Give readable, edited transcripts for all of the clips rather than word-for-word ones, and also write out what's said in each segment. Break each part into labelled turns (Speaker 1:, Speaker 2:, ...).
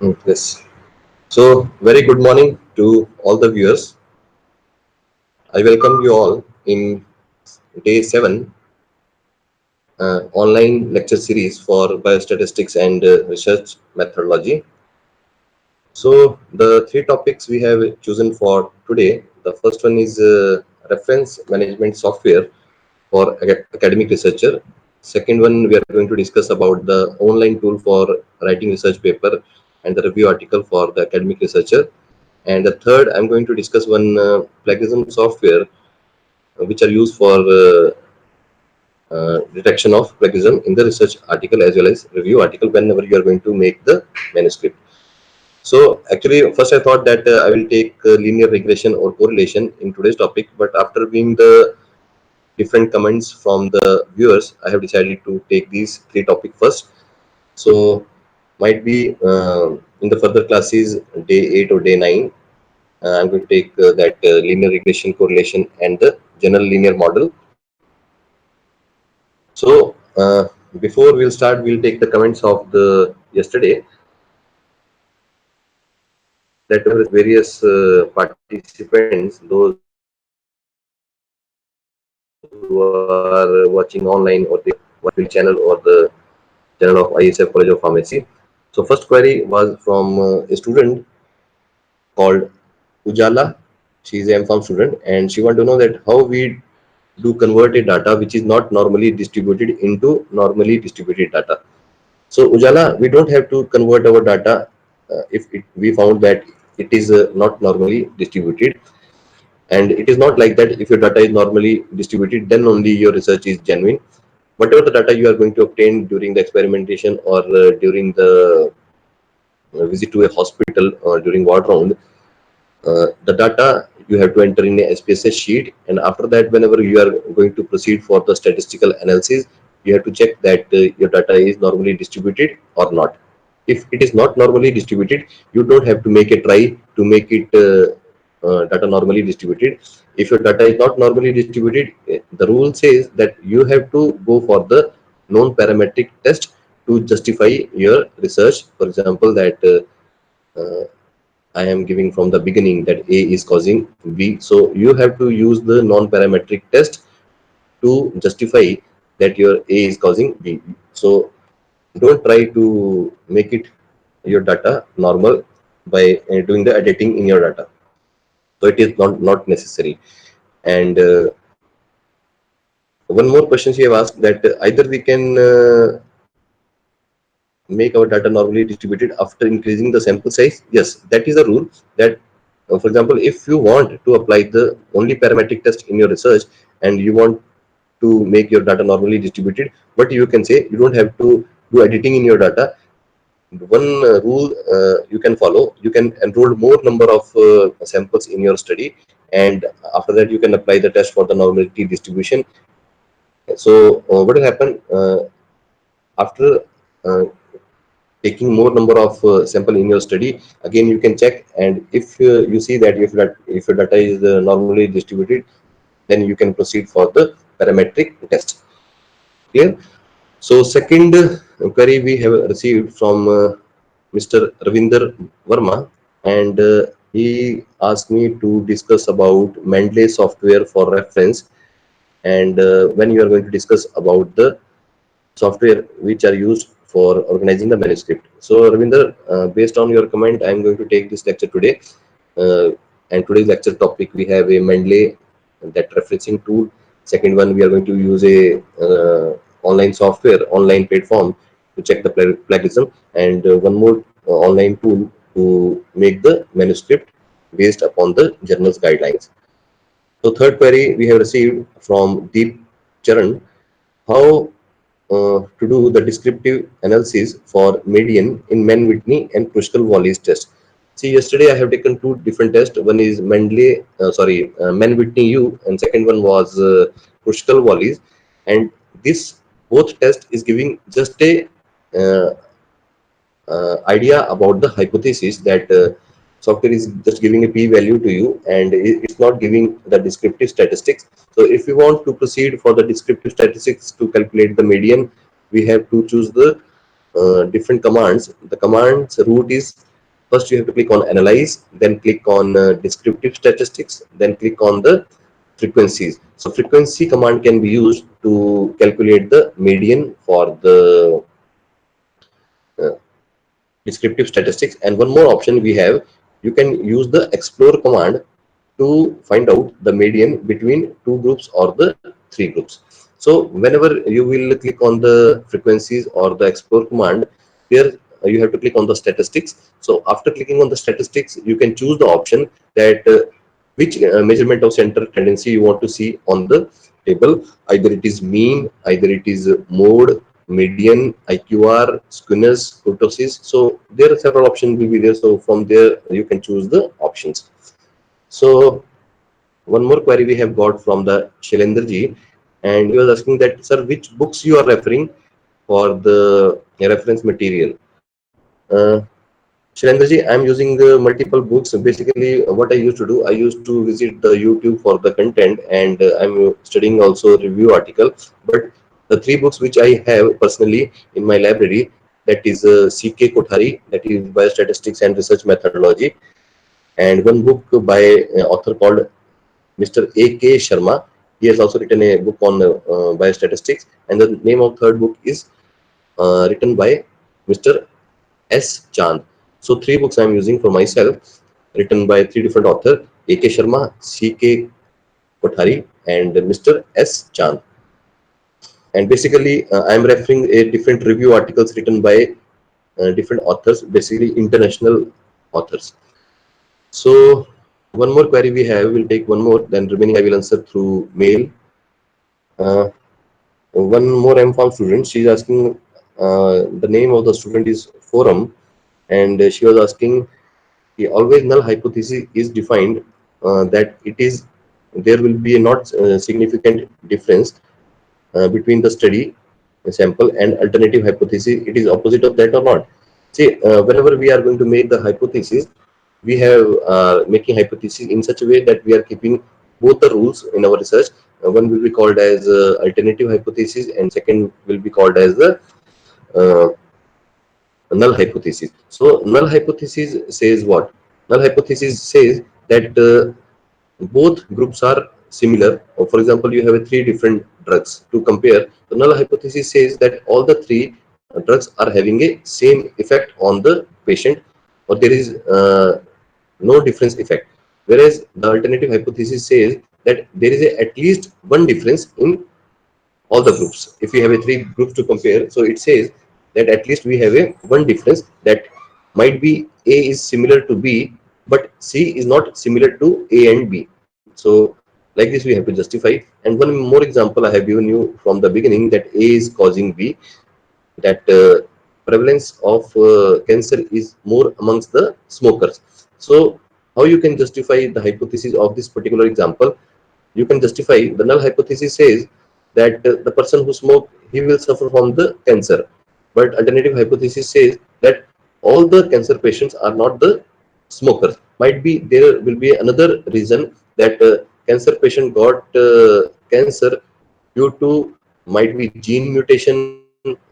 Speaker 1: Yes. So, very good morning to all the viewers. I welcome you all in day 7 online lecture series for biostatistics and research methodology. So, the three topics we have chosen for today. The first one is reference management software for academic researcher. Second one, we are going to discuss about the online tool for writing research paper and the review article for the academic researcher. And the third, I'm going to discuss one plagiarism software which are used for detection of plagiarism in the research article as well as review article whenever you are going to make the manuscript. So actually, first I thought that I will take linear regression or correlation in today's topic, but after viewing the different comments from the viewers, I have decided to take these three topics first. So might be in the further classes, day 8 or day 9, I'm going to take that linear regression correlation and the general linear model. So before we'll start, we'll take the comments of the yesterday that were various participants, those who are watching online or the Bibliography channel or the channel of ISF College of Pharmacy. So first query was from a student called Ujala. She is an M.Pharm student and she want to know that how we do convert a data which is not normally distributed into normally distributed data. So Ujala, we don't have to convert our data we found that it is not normally distributed, and it is not like that if your data is normally distributed then only your research is genuine. Whatever the data you are going to obtain during the experimentation or during the visit to a hospital or during ward round, the data you have to enter in a SPSS sheet, and after that whenever you are going to proceed for the statistical analysis, you have to check that your data is normally distributed or not. If it is not normally distributed, you don't have to make a try to make it data normally distributed. If your data is not normally distributed, the rule says that you have to go for the non parametric test to justify your research. For example, that I am giving from the beginning that A is causing B. So you have to use the non-parametric test to justify that your A is causing B. So don't try to make it your data normal by doing the editing in your data. So it is not necessary. And one more question she have asked that either we can make our data normally distributed after increasing the sample size. Yes, that is a rule that, for example, if you want to apply the only parametric test in your research and you want to make your data normally distributed, but you can say you don't have to do editing in your data. One rule you can follow, you can enroll more number of samples in your study, and after that you can apply the test for the normality distribution. So what will happen after uh, taking more number of sample in your study, again you can check, and if you see that if your data is normally distributed, then you can proceed for the parametric test. Clear? So second query we have received from Mr. Ravinder Verma, and he asked me to discuss about Mendeley software for reference, and when you are going to discuss about the software which are used for organizing the manuscript. So Ravinder, based on your comment, I am going to take this lecture today. Uh, and today's lecture topic, we have a Mendeley, that referencing tool. Second one, we are going to use a online software, online platform to check the plagiarism, and one more online tool to make the manuscript based upon the journal's guidelines. So third query we have received from Deep Charan, how to do the descriptive analysis for median in Mann-Whitney and Kruskal-Wallis test. See, yesterday I have taken two different tests. One is Mann-Whitney U, and second one was Kruskal-Wallis. And this both test is giving just a uh, idea about the hypothesis that software is just giving a p-value to you, and it's not giving the descriptive statistics. So if we want to proceed for the descriptive statistics to calculate the median, we have to choose the different commands. The command's root is, first you have to click on analyze, then click on descriptive statistics, then click on the frequencies. So frequency command can be used to calculate the median for the uh, descriptive statistics. And one more option we have, you can use the explore command to find out the median between two groups or the three groups. So whenever you will click on the frequencies or the explore command, here you have to click on the statistics. So after clicking on the statistics, you can choose the option that which measurement of center tendency you want to see on the table. Either it is mean, either it is mode, median, IQR, skewness, kurtosis. So there are several options will be there. So from there you can choose the options. So one more query we have got from the Shailendra, and he was asking that, sir, which books you are referring for the reference material? Shailendra, I am using multiple books. Basically, what I used to do, I used to visit the YouTube for the content, and I'm studying also review article. But the three books which I have personally in my library, that is C.K. Kothari, that is Biostatistics and Research Methodology, and one book by author called Mr. A.K. Sharma. He has also written a book on biostatistics, and the name of third book is written by Mr. S. Chand. So three books I am using for myself, written by three different authors: A.K. Sharma, C.K. Kothari, and Mr. S. Chand. And basically, I am referring a different review articles written by different authors, basically international authors. So one more query we have, we'll take one more, then remaining I will answer through mail. Uh, One more M.Pharm student, she's asking, the name of the student is Forum, and she was asking, always null hypothesis is defined that it is, there will be a not significant difference between the study sample and alternative hypothesis. It is opposite of that or not? See, whenever we are going to make the hypothesis, we have making hypothesis in such a way that we are keeping both the rules in our research. One will be called as alternative hypothesis, and second will be called as the uh, null hypothesis. So null hypothesis says what? Null hypothesis says that both groups are similar. Or for example, you have three different drugs to compare. The null hypothesis says that all the three drugs are having a same effect on the patient, or there is no difference effect. Whereas the alternative hypothesis says that there is at least one difference in all the groups. If we have a three groups to compare, so it says that at least we have a one difference, that might be A is similar to B, but C is not similar to A and B. So like this we have to justify. And one more example I have given you from the beginning, that A is causing B, that prevalence of cancer is more amongst the smokers. So how you can justify the hypothesis of this particular example? You can justify, the null hypothesis says that the person who smoke, he will suffer from the cancer, but alternative hypothesis says that all the cancer patients are not the smokers. Might be there will be another reason, that cancer patient got cancer due to, might be gene mutation,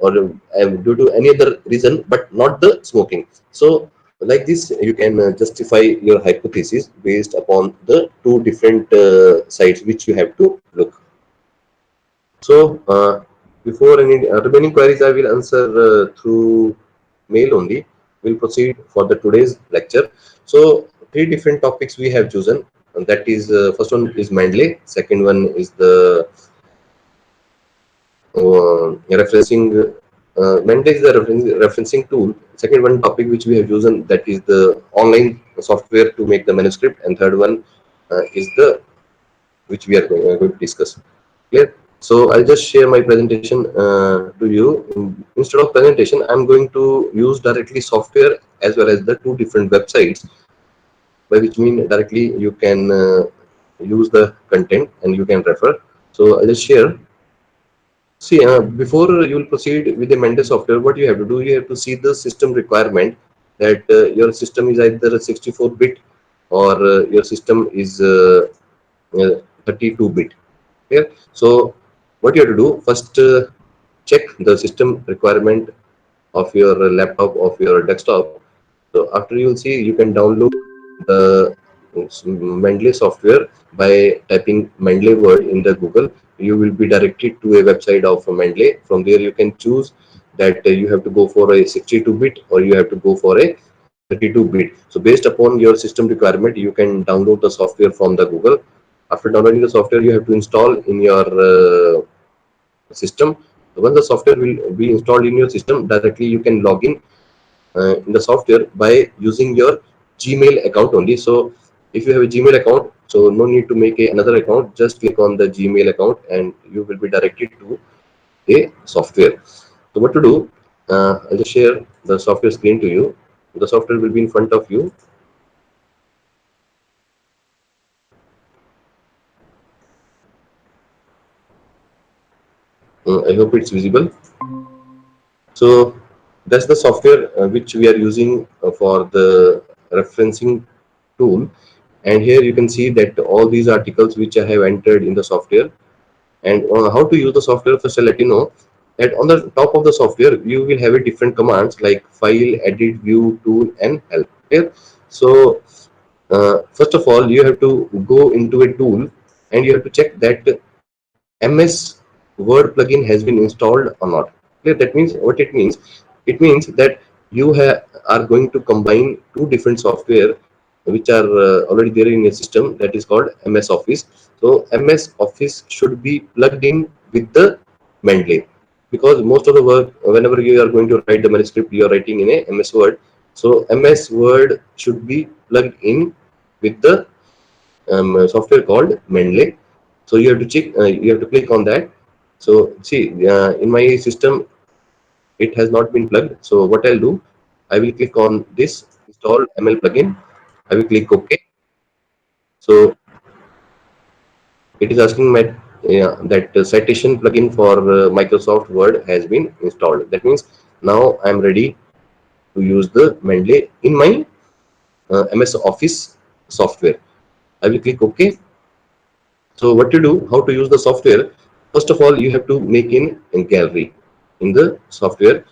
Speaker 1: or due to any other reason, but not the smoking. So like this you can justify your hypothesis based upon the two different sides which you have to look. So before any remaining queries, I will answer through mail only. We'll proceed for the today's lecture. So three different topics we have chosen, and that is first one is Mendeley, second one is the referencing. Mendeley is the referencing tool. Second one topic which we have chosen, that is the online software to make the manuscript, and third one is the, which we are going to discuss. Clear? So I'll just share my presentation to you. Instead of presentation, I'm going to use directly software as well as the two different websites, by which mean directly you can use the content and you can refer. So I'll just share. See, before you will proceed with the Mendes software, what you have to do, you have to see the system requirement, that your system is either a 64-bit or your system is 32-bit. Here, so what you have to do, first check the system requirement of your laptop, of your desktop. So after you'll see, you can download the Mendeley software by typing Mendeley word in the Google. You will be directed to a website of Mendeley. From there, you can choose that you have to go for a 62-bit or you have to go for a 32-bit. So based upon your system requirement, you can download the software from the Google. After downloading the software, you have to install in your system. Once the software will be installed in your system, directly you can log in the software by using your Gmail account only. So if you have a Gmail account, so no need to make another account. Just click on the Gmail account and you will be directed to a software. So what to do? I'll just share the software screen to you. The software will be in front of you. I hope it's visible. So that's the software which we are using for the referencing tool. And here you can see that all these articles which I have entered in the software. And how to use the software, first I'll let you know that on the top of the software you will have a different commands like file, edit, view, tool, and help. Here, so first of all you have to go into a tool and you have to check that MS Word plugin has been installed or not. Clear? That means what it means. It means that are going to combine two different software which are already there in a system that is called MS Office. So MS Office should be plugged in with the Mendeley because most of the work whenever you are going to write the manuscript you are writing in a MS Word. So MS Word should be plugged in with the software called Mendeley. So you have to check, you have to click on that. So see, in my system, it has not been plugged. So what I'll do, I will click on this install ML plugin. I will click OK. So it is asking my that citation plugin for Microsoft Word has been installed. That means now I'm ready to use the Mendeley in my MS Office software. I will click OK. So what to do, how to use the software? First of all, you have to make in a gallery in the software,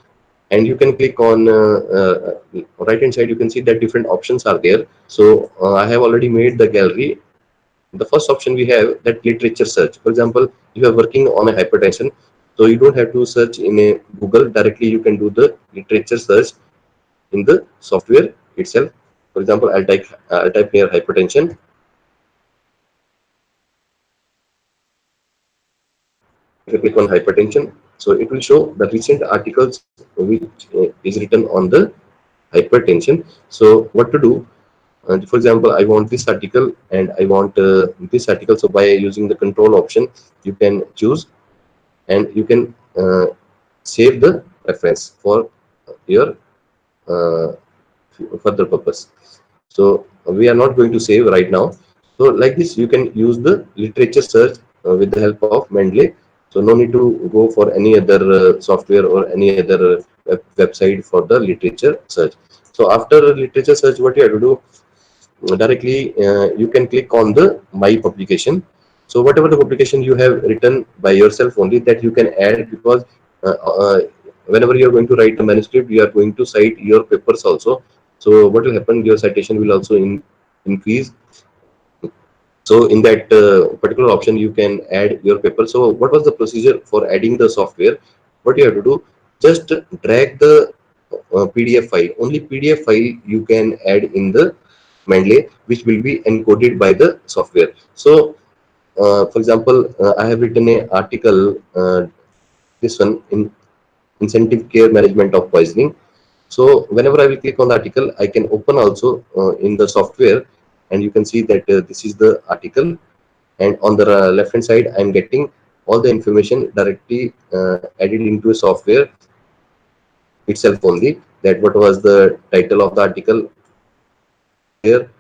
Speaker 1: and you can click on right hand side. You can see that different options are there. So I have already made the gallery. The first option we have that literature search. For example, if you are working on a hypertension, so you don't have to search in a Google directly. You can do the literature search in the software itself. For example, I'll type here hypertension. If you click on hypertension, so it will show the recent articles which is written on the hypertension. So what to do? For example, I want this article and I want this article. So by using the control option, you can choose and you can save the reference for your uh, further purpose. So we are not going to save right now. So like this, you can use the literature search with the help of Mendeley. So no need to go for any other software or any other website for the literature search. So after literature search, what you have to do directly, you can click on the My Publication. So whatever the publication you have written by yourself only that you can add because uh, uh, whenever you are going to write a manuscript, you are going to cite your papers also. So what will happen? Your citation will also increase. So in that particular option, you can add your paper. So what was the procedure for adding the software? What you have to do, just drag the PDF file. Only PDF file you can add in the Mendeley, which will be encoded by the software. So for example, I have written an article, this one in incentive care management of poisoning. So whenever I will click on the article, I can open also in the software, and you can see that this is the article. And on the left hand side, I'm getting all the information directly added into a software itself only. That what was the title of the article here,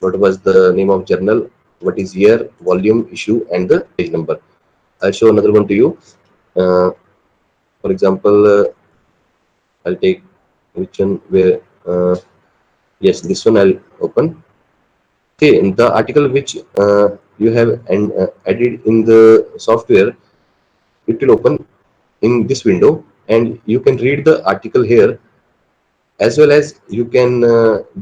Speaker 1: what was the name of journal, what is year, volume, issue, and the page number. I'll show another one to you. For example, I'll take which one where yes, this one I'll open. Okay, in the article which you have added in the software, it will open in this window. and you can read the article here, as well as you can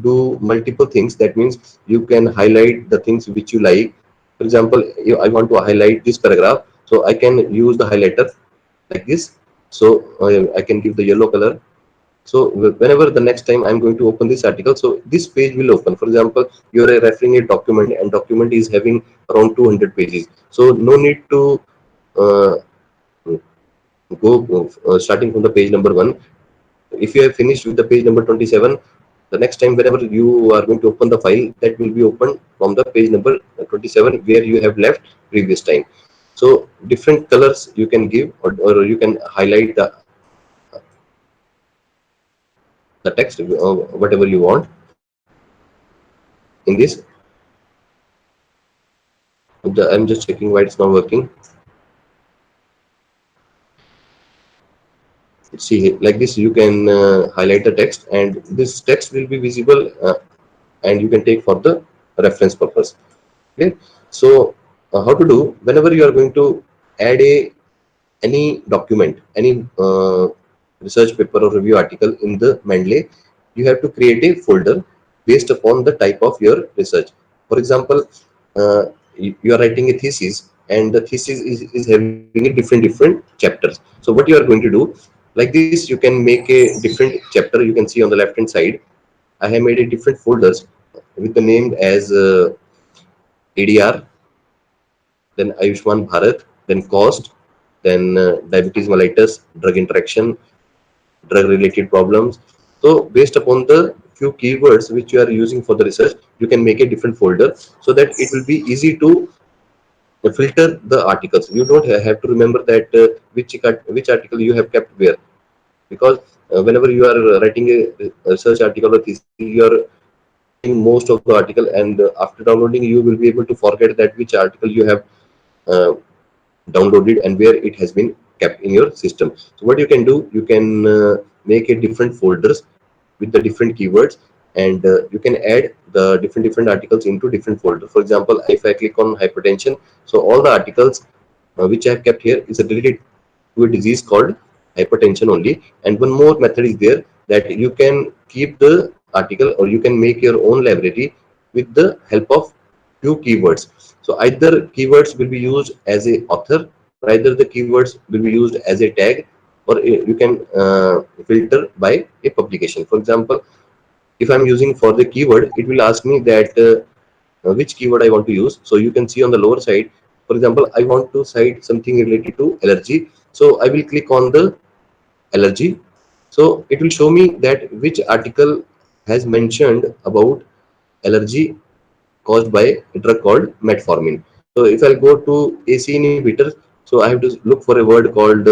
Speaker 1: do multiple things. That means you can highlight the things which you like. For example, I want to highlight this paragraph, so I can use the highlighter like this. So I can give the yellow color. So whenever the next time I'm going to open this article, so this page will open. For example, you're referring a document, and document is having around 200 pages. So no need to uh, go starting from the page number 1. If you have finished with the page number 27, the next time whenever you are going to open the file, that will be opened from the page number 27 where you have left previous time. So different colors you can give, or you can highlight the text, whatever you want in this. I'm just checking why it's not working. See, like this you can highlight the text, and this text will be visible, and you can take for the reference purpose. Okay, so how to do, whenever you are going to add any document, any research paper or review article in the Mendeley, you have to create a folder based upon the type of your research. For example, you are writing a thesis, and the thesis is having a different chapters. So what you are going to do, like this, you can make a different chapter. You can see on the left hand side, I have made a different folders with the name as ADR, then Ayushman Bharat, then cost, then diabetes mellitus, drug interaction, drug related problems. So based upon the few keywords which you are using for the research, you can make a different folder so that it will be easy to filter the articles. You don't have to remember that which article you have kept where, because whenever you are writing a research article or thesis, you are downloading most of the article, and after downloading you will be able to forget that which article you have uh, downloaded and where it has been kept in your system. So what you can do, you can make a different folders with the different keywords, and you can add the different articles into different folders. For example, if I click on hypertension, so all the articles which I have kept here is related to a disease called hypertension only. And one more method is there, that you can keep the article, or you can make your own library with the help of few keywords. So either keywords will be used as a author, or either the keywords will be used as a tag, or you can filter by a publication. For example, if I'm using for the keyword, it will ask me that which keyword I want to use. So you can see on the lower side, for example, I want to cite something related to allergy. So I will click on the allergy. So it will show me that which article has mentioned about allergy caused by a drug called metformin. So if I go to AC inhibitor, so I have to look for a word called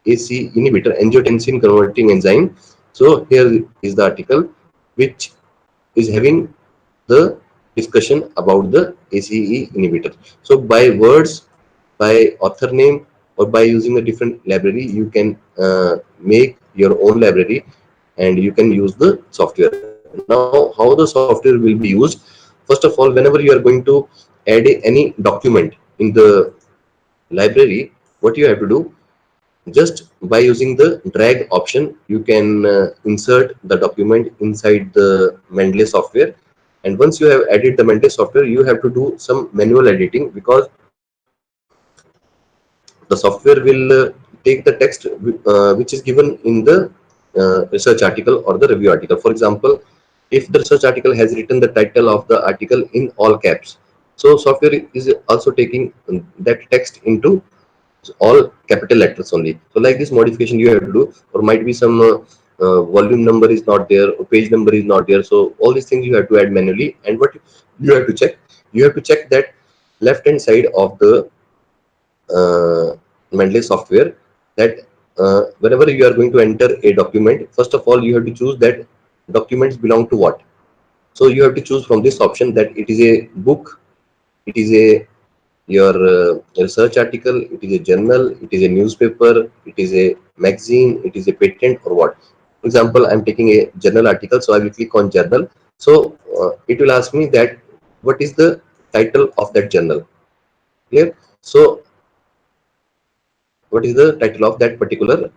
Speaker 1: AC inhibitor, angiotensin converting enzyme. So here is the article which is having the discussion about the ACE inhibitor. So by words, by author name, or by using a different library, you can make your own library, and you can use the software. Now, how the software will be used? First of all, whenever you are going to add any document in the library, what you have to do, just by using the drag option, you can insert the document inside the Mendeley software. And once you have added the Mendeley software, you have to do some manual editing, because the software will take the text which is given in the research article or the review article. For example, if the research article has written the title of the article in all caps, so software is also taking that text into all capital letters only. So like this modification you have to do, or might be some volume number is not there, or page number is not there. So all these things you have to add manually. And what you have to check, you have to check that left hand side of the Mendeley software, that whenever you are going to enter a document, first of all you have to choose that documents belong to what. So you have to choose from this option that it is a book, it is a your research article, it is a journal, it is a newspaper, it is a magazine, it is a patent, or what. For example, I'm taking a journal article, so I will click on journal. So it will ask me that what is the title of that journal. Clear? So what is the title of that particular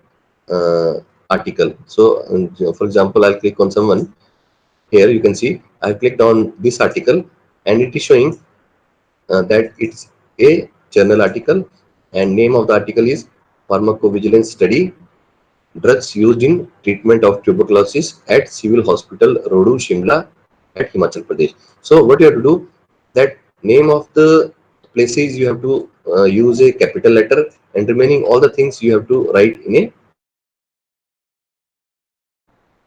Speaker 1: article. So for example, I'll click on someone. Here you can see I've clicked on this article, and it is showing that it's a journal article, and name of the article is pharmacovigilance study, drugs used in treatment of tuberculosis at civil hospital Rodu, Shimla at Himachal Pradesh. So what you have to do, that name of the places you have to use a capital letter, and remaining all the things you have to write in a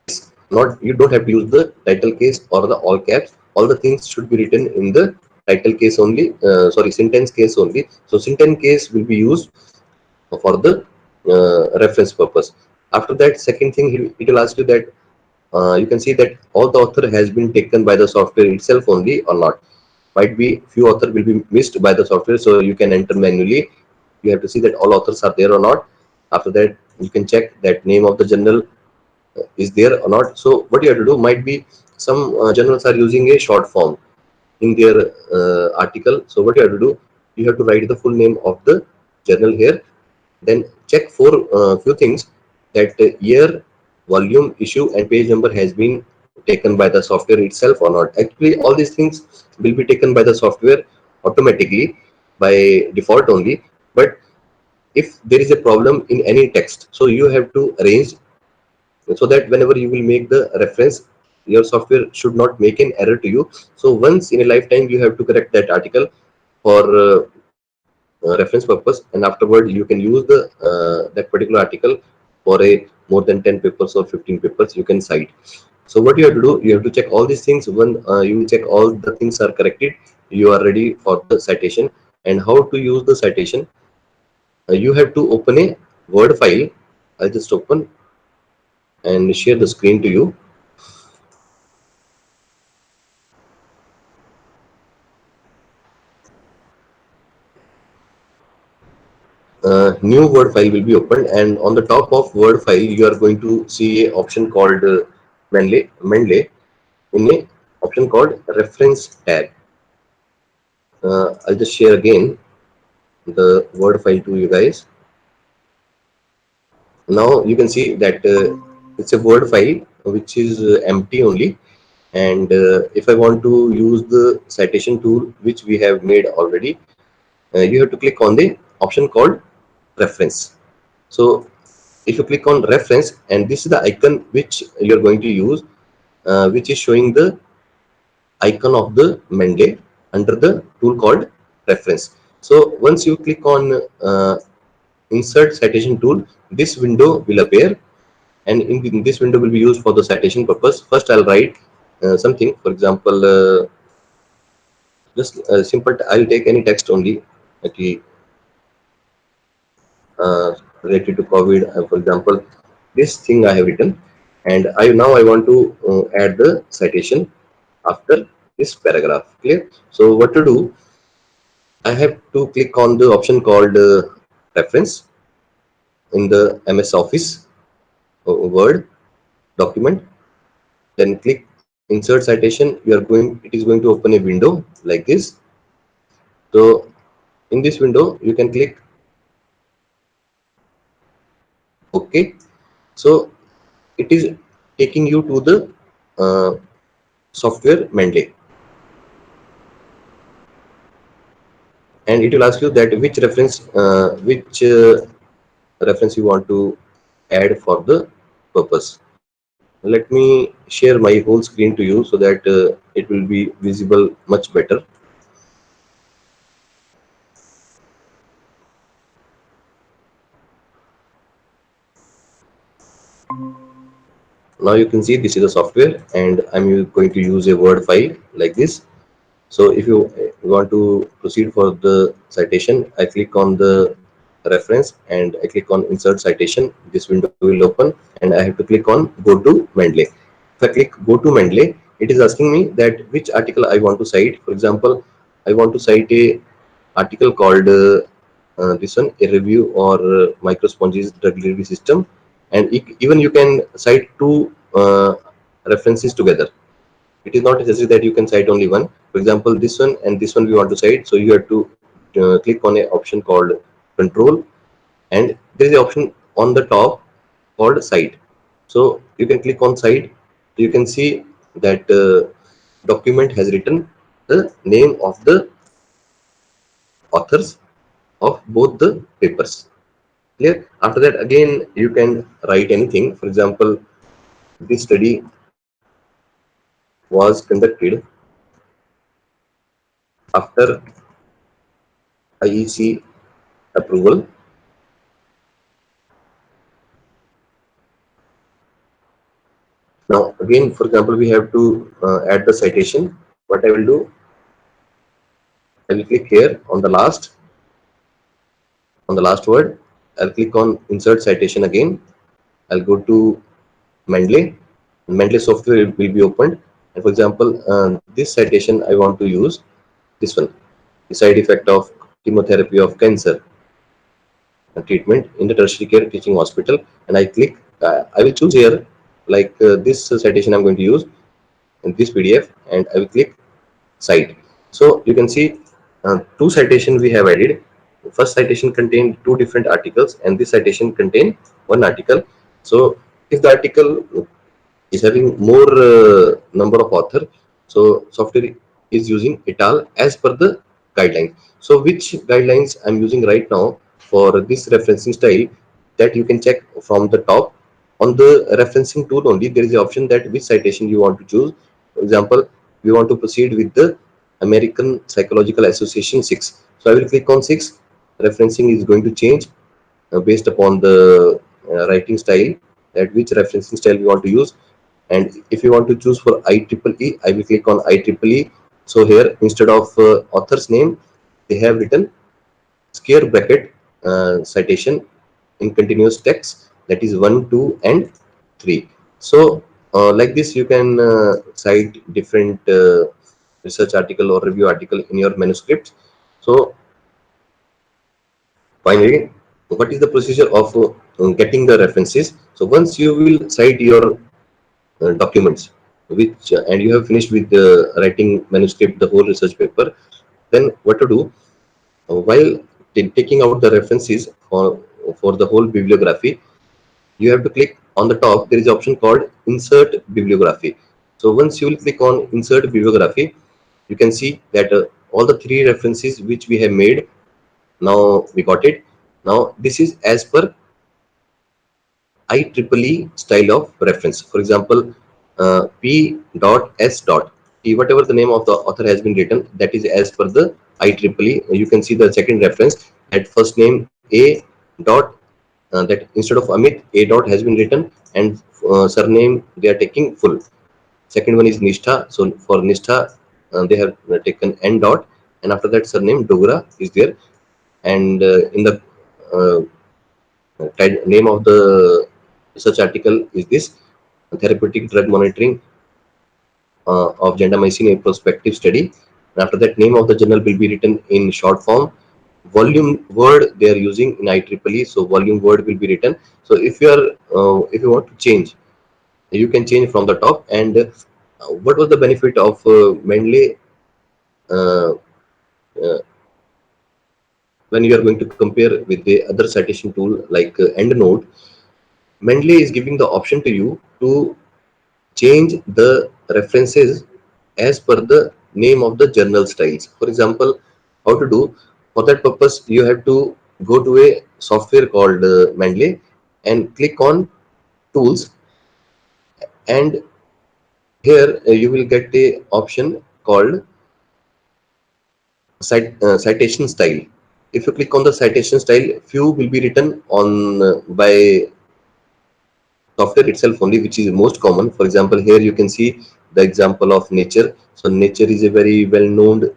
Speaker 1: case. Not, you don't have to use the title case or the all caps. All the things should be written in the title case only, sorry, sentence case only. So sentence case will be used for the reference purpose. After that, second thing, it will ask you that you can see that all the author has been taken by the software itself only or not. Might be few author will be missed by the software, so you can enter manually. You have to see that all authors are there or not. After that, you can check that name of the journal is there or not. So what you have to do, might be some journals are using a short form in their article. So what you have to do, you have to write the full name of the journal here. Then check for few things, that year, volume, issue, and page number has been taken by the software itself or not. Actually, all these things will be taken by the software automatically by default only. But if there is a problem in any text, so you have to arrange so that whenever you will make the reference, your software should not make an error to you. So once in a lifetime you have to correct that article for reference purpose, and afterward you can use the that particular article for a more than 10 papers or 15 papers you can cite. So what you have to do, you have to check all these things. When you will check all the things are corrected, you are ready for the citation. And how to use the citation, you have to open a word file. I'll just open and share the screen to you. New word file will be opened, and on the top of word file you are going to see a option called Mendeley, in a option called reference tag. I'll just share again the word file to you guys. Now you can see that it's a word file which is empty only. And if I want to use the citation tool which we have made already, you have to click on the option called reference. So if you click on reference, and this is the icon which you are going to use, which is showing the icon of the Mendeley under the tool called reference. So once you click on insert citation tool, this window will appear, and in this window will be used for the citation purpose. First I'll write something, for example, just simple, I'll take any text only, okay, related to COVID. For example, this thing I have written, and I want to add the citation after this paragraph. Clear? So what to do? I have to click on the option called reference in the MS Office Word document. Then click insert citation. It is going to open a window like this. So in this window, you can click OK. So it is taking you to the software Mendeley, and it will ask you that which reference you want to add for the purpose. Let me share my whole screen to you so that it will be visible much better. Now you can see this is a software, and I'm going to use a Word file like this. So if you want to proceed for the citation, I click on the reference and I click on insert citation. This window will open, and I have to click on go to Mendeley. If I click go to Mendeley, it is asking me that which article I want to cite. For example, I want to cite a article called this one, a review or microsponges drug delivery system, and even you can cite two references together. It is not necessary that you can cite only one. For example, this one and this one we want to cite, so you have to click on a option called control, and there is an option on the top called cite. So you can click on cite. You can see that document has written the name of the authors of both the papers. Clear? After that, again, you can write anything. For example, this study was conducted after IEC approval. Now, again, for example, we have to add the citation. What I will do, I will click here on the last word. I'll click on insert citation again. I'll go to Mendeley. Mendeley software will be opened. And for example, this citation I want to use this one, the side effect of chemotherapy of cancer treatment in the tertiary care teaching hospital. And I click, I will choose here like this citation I'm going to use in this PDF, and I will click cite. So you can see two citations we have added. First citation contained two different articles, and this citation contained one article. So if the article is having more number of author, so software is using it all as per the guidelines. So which guidelines I'm using right now for this referencing style, that you can check from the top. On the referencing tool only, there is the option that which citation you want to choose. For example, we want to proceed with the American Psychological Association 6. So I will click on 6. Referencing is going to change based upon the writing style, that which referencing style we want to use. And if you want to choose for IEEE, I will click on IEEE. So here, instead of author's name, they have written square bracket citation in continuous text, that is 1, 2, and 3. So like this, you can cite different research article or review article in your manuscripts. So finally, what is the procedure of getting the references? So once you will cite your documents, which and you have finished with the writing manuscript, the whole research paper, then what to do? While taking out the references for the whole bibliography, you have to click on the top. There is an option called insert bibliography. So once you will click on insert bibliography, you can see that all the three references which we have made, now we got it. Now this is as per IEEE style of reference. For example, P.S. Whatever the name of the author has been written, that is as per the IEEE. You can see the second reference, at first name A dot, that instead of Amit, A dot has been written, and surname they are taking full. Second one is Nishtha. So for Nishtha, they have taken N dot, and after that surname Dogra is there. And in the name of the research article is this: therapeutic drug monitoring of gentamicin, a prospective study. And after that, name of the journal will be written in short form. Volume word they are using in IEEE, so volume word will be written. So if you want to change, you can change from the top. And what was the benefit of Mendeley uh, uh, when you are going to compare with the other citation tool like EndNote? Mendeley is giving the option to you to change the references as per the name of the journal styles. For example, how to do? For that purpose, you have to go to a software called Mendeley and click on tools, and here you will get a option called citation style. If you click on the citation style, few will be written on by software itself only, which is most common. For example, here you can see the example of Nature. So Nature is a very well known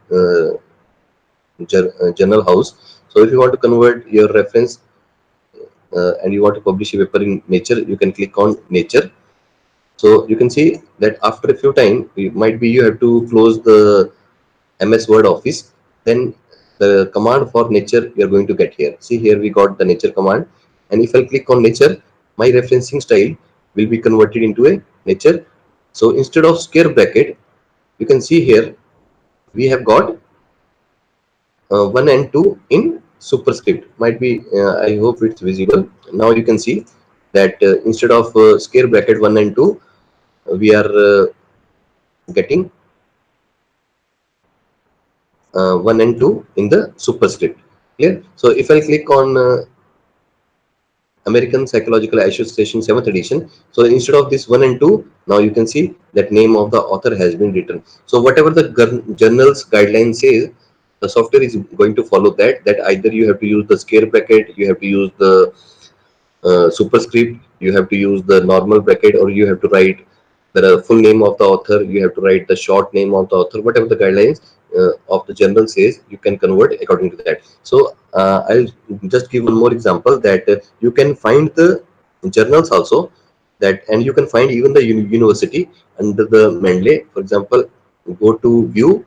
Speaker 1: journal house. So if you want to convert your reference and you want to publish a paper in Nature, you can click on Nature. So you can see that after a few time, might be you have to close the MS Word Office. Then the command for Nature we are going to get here. See, here we got the Nature command, and if I click on Nature, my referencing style will be converted into a Nature. So instead of square bracket, you can see here we have got 1 and 2 in superscript. Might be I hope it's visible. Now you can see that instead of square bracket 1 and 2, we are getting 1 and 2 in the superscript. Clear? So if I click on American Psychological Association 7th edition, so instead of this 1 and 2, now you can see that name of the author has been written. So whatever the journal's guideline says, the software is going to follow that. That either you have to use the square bracket, you have to use the superscript, you have to use the normal bracket, or you have to write the full name of the author, you have to write the short name of the author, whatever the guidelines of the journal says, you can convert according to that. So I'll just give one more example that you can find the journals also, that, and you can find even the university under the Mendeley. For example, go to view,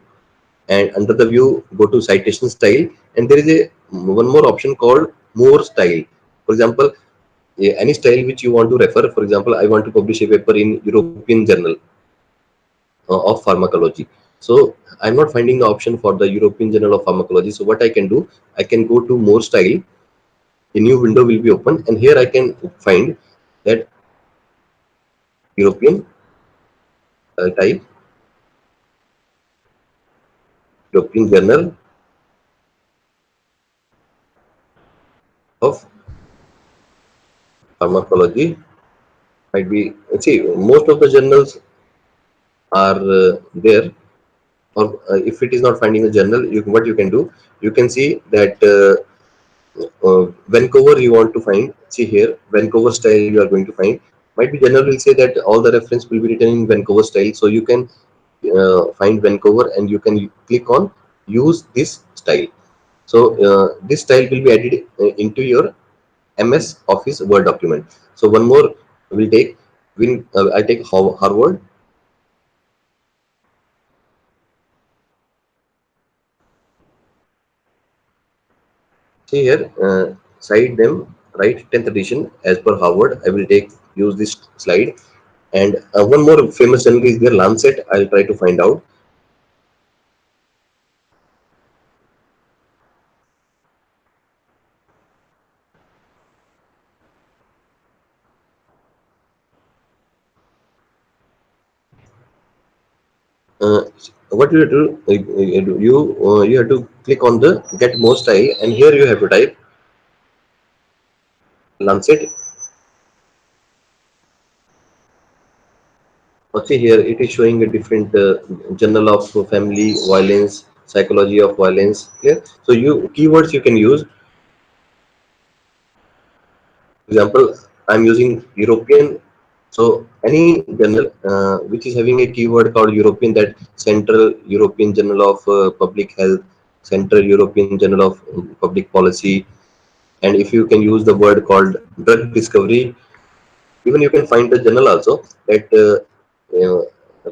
Speaker 1: and under the view go to citation style, and there is a one more option called more style. For example, any style which you want to refer. For example, I want to publish a paper in European Journal of Pharmacology. So I'm not finding the option for the European Journal of Pharmacology. So what I can do, I can go to more style. A new window will be open, and here I can find that European type, European Journal of Pharmacology. Might be, see, most of the journals are there. Or if it is not finding a journal, what you can do, you can see that Vancouver you want to find. See here, Vancouver style you are going to find. Might be journal will say that all the reference will be written in Vancouver style. So you can find Vancouver, and you can click on use this style. So this style will be added into your MS Office Word document. So one more will take, I take Harvard. See here, side them, right, 10th edition as per Harvard. I will take use this slide. And one more famous journal is there, Lancet. I'll try to find out. Uh, what you have to do, you have to click on the get more style, and here you have to type Lancet. See here, it is showing a different journal of family violence, psychology of violence. Clear? So you keywords you can use. For example, I'm using European. So any journal which is having a keyword called European, that Central European Journal of Public Health, Central European Journal of Public Policy, and if you can use the word called drug discovery, even you can find the journal also that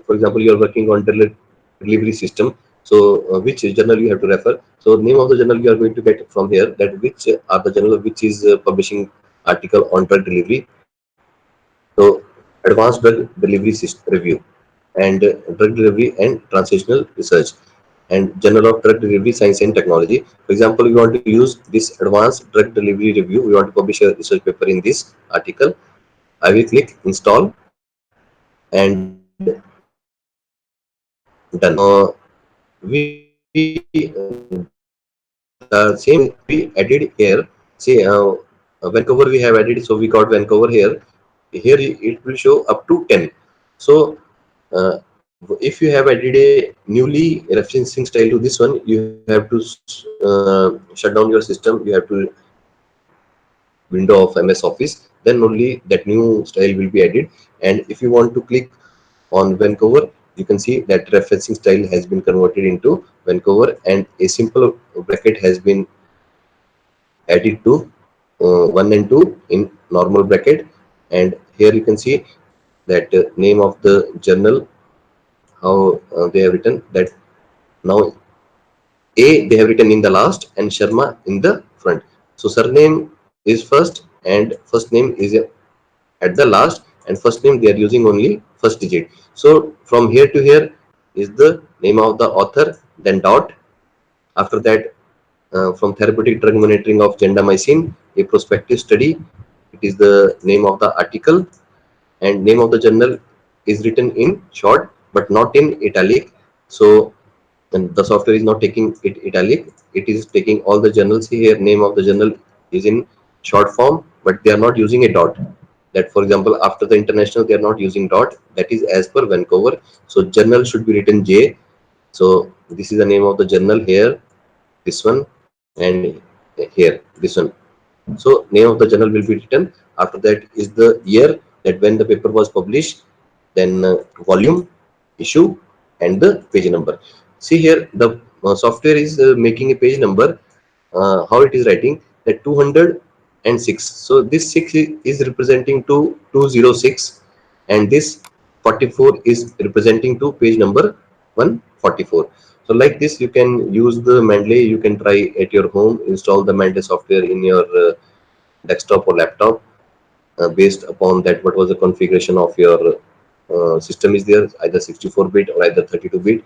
Speaker 1: for example, you are working on delivery system. So which journal you have to refer. So name of the journal you are going to get from here, that which are the journal which is publishing article on drug delivery. So advanced drug delivery system review, and drug delivery and translational research, and Journal of Drug Delivery Science and Technology. For example, we want to use this advanced drug delivery review. We want to publish a research paper in this article. I will click install, and done. We the same we added here. See, Vancouver we have added, so we got Vancouver here. Here it will show up to 10. So uh, if you have added a newly referencing style to this one, you have to shut down your system. You have to window of MS Office. Then only that new style will be added. And if you want to click on Vancouver, you can see that referencing style has been converted into Vancouver, and a simple bracket has been added to 1 and 2 in normal bracket. And here you can see that name of the journal, how they have written that. Now A they have written in the last, and Sharma in the front. So surname is first, and first name is at the last, and first name they are using only first digit. So from here to here is the name of the author, then dot. After that, from therapeutic drug monitoring of gentamicin, a prospective study, it is the name of the article, and name of the journal is written in short but not in italic. So and the software is not taking it italic, it is taking all the journals here. Name of the journal is in short form, but they are not using a dot. That, for example, after the international they are not using dot, that is as per Vancouver. So journal should be written J. So this is the name of the journal here, this one, and here this one. So name of the journal will be written. After that is the year, that when the paper was published, then volume, issue, and the page number. See here, the software is making a page number. How it is writing that 206. So this 6 is representing to 206, and this 44 is representing to page number 144. So like this, you can use the Mendeley. You can try at your home, install the Mendeley software in your desktop or laptop, based upon that what was the configuration of your system is there, either 64-bit or either 32-bit.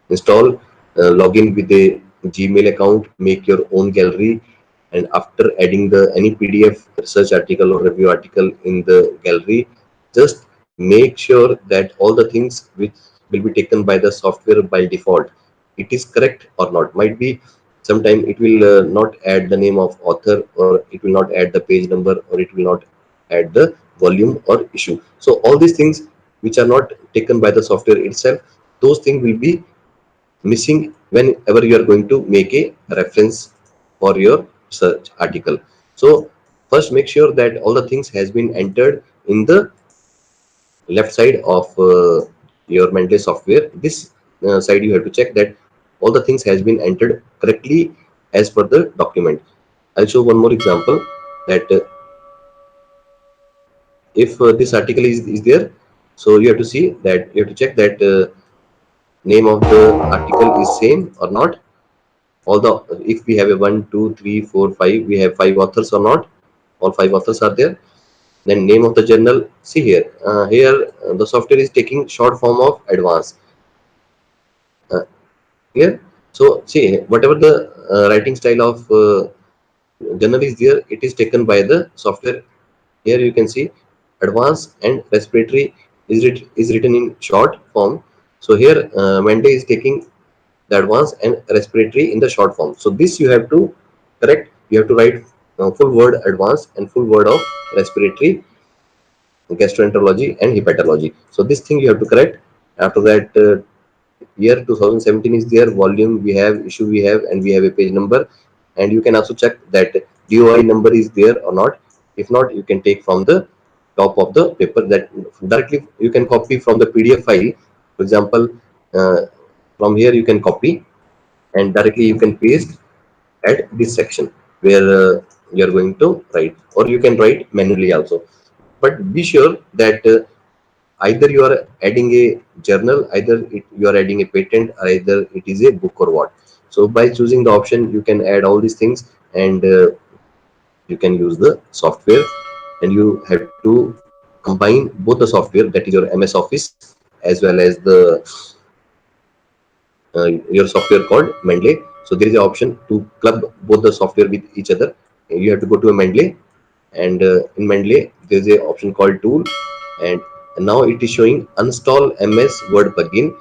Speaker 1: Install, log in with a Gmail account, make your own gallery, and after adding the any PDF research article or review article in the gallery, just make sure that all the things which will be taken by the software by default, it is correct or not. Might be sometime it will not add the name of author, or it will not add the page number, or it will not add the volume or issue. So all these things which are not taken by the software itself, those things will be missing whenever you are going to make a reference for your search article. So first make sure that all the things has been entered in the left side of your Mendeley software. This side you have to check that all the things has been entered correctly as per the document. I'll show one more example, that if this article is there, so you have to see that, you have to check that name of the article is same or not. All the, if we have a 1 2 3 4 5, we have 5 authors or not, all 5 authors are there. Then name of the journal, see here, the software is taking short form of advance, uh, here. So see, whatever the writing style of journal is there, it is taken by the software. Here you can see advance and respiratory is written in short form. So here Mendeley is taking the advance and respiratory in the short form. So this you have to correct. You have to write full word advance and full word of respiratory, gastroenterology and hepatology. So this thing you have to correct. After that, year 2017 is there, volume we have, issue we have, and we have a page number. And you can also check that DOI number is there or not. If not, you can take from the top of the paper, that directly you can copy from the PDF file. For example, uh, from here you can copy and directly you can paste at this section where you are going to write, or you can write manually also. But be sure that either you are adding a journal, either you are adding a patent, or either it is a book or what. So by choosing the option, you can add all these things, and you can use the software. And you have to combine both the software, that is your MS Office as well as the your software called Mendeley. So there is an option to club both the software with each other. You have to go to a Mendeley, and in Mendeley there is a option called tool, and now it is showing install MS Word plugin.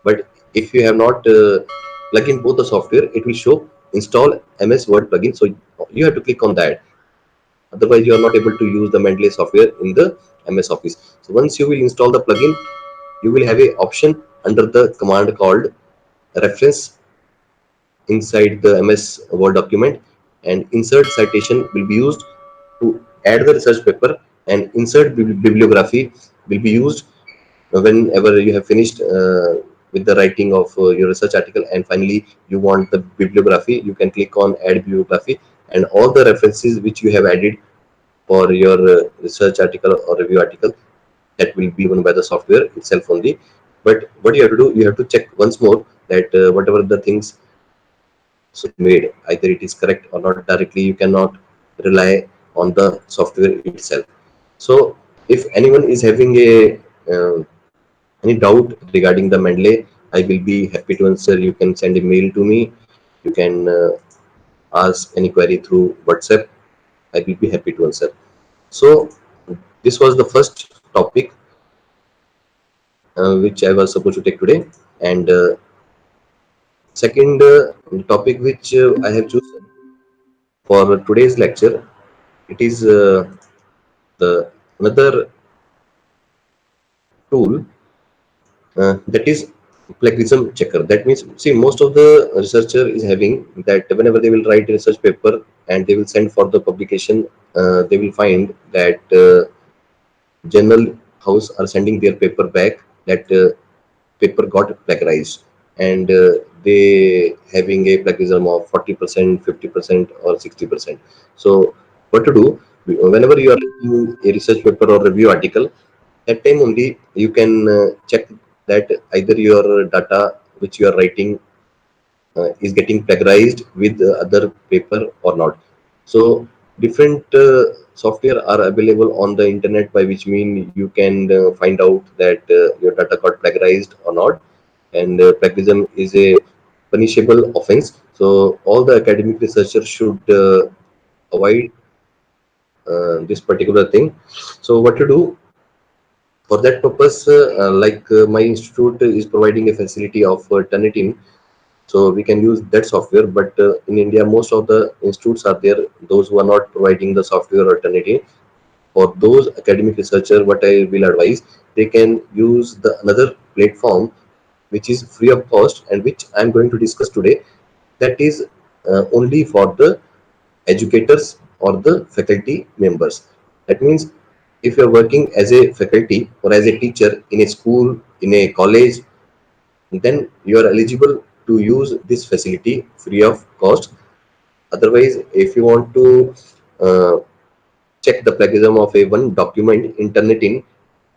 Speaker 1: But if you have not plug in both the software, it will show install MS Word plugin. So you have to click on that. Otherwise, you are not able to use the Mendeley software in the MS Office. So once you will install the plugin, you will have a option under the command called reference inside the MS Word document, and insert citation will be used to add the research paper, and insert bibliography will be used whenever you have finished with the writing of your research article, and finally you want the bibliography. You can click on add bibliography, and all the references which you have added for your research article or review article, that will be given by the software itself only. But what you have to do, you have to check once more that whatever the things so made, either it is correct or not. Directly you cannot rely on the software itself. So if anyone is having a any doubt regarding the Mendeley, I will be happy to answer. You can send a mail to me. You can ask any query through WhatsApp. I will be happy to answer. So this was the first topic which I was supposed to take today, and second topic which I have chosen for today's lecture. It is the another tool that is plagiarism checker. That means, see, most of the researcher is having that whenever they will write a research paper and they will send for the publication, they will find that journal house are sending their paper back, that paper got plagiarized, and they having a plagiarism of 40%, 50%, or 60%. So what to do? Whenever you are writing a research paper or review article, that time only you can check that either your data which you are writing is getting plagiarized with other paper or not. So different software are available on the internet, by which mean you can find out that your data got plagiarized or not. And plagiarism is a punishable offense. So all the academic researchers should avoid this particular thing. So what to do? For that purpose, my institute is providing a facility of Turnitin, so we can use that software. But in India, most of the institutes are there, those who are not providing the software alternative. For those academic researcher, what I will advise, they can use the another platform which is free of cost and which I am going to discuss today. That is only for the educators or the faculty members. That means if you are working as a faculty or as a teacher in a school, in a college, then you are eligible to use this facility free of cost. Otherwise, if you want to uh, check the plagiarism of a one document in Turnitin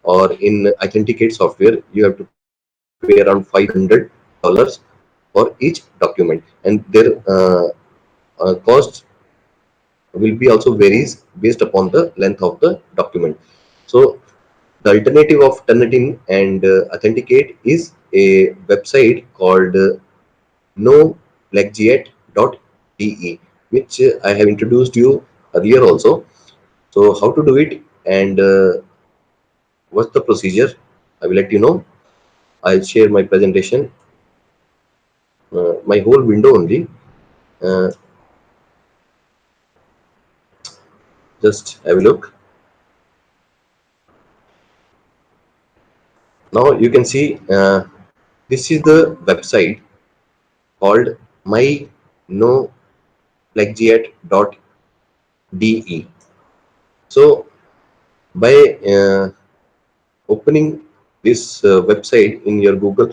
Speaker 1: or in Authenticate software, you have to pay around $500 for each document, and their cost will be also varies based upon the length of the document. So the alternative of Turnitin and Authenticate is a website called noplagiate.de, which I have introduced you earlier also. So how to do it and what's the procedure, I will let you know. I'll share my presentation, my whole window only. Uh, just have a look. Now you can see this is the website called mynoplagiate.de. So by opening this website in your Google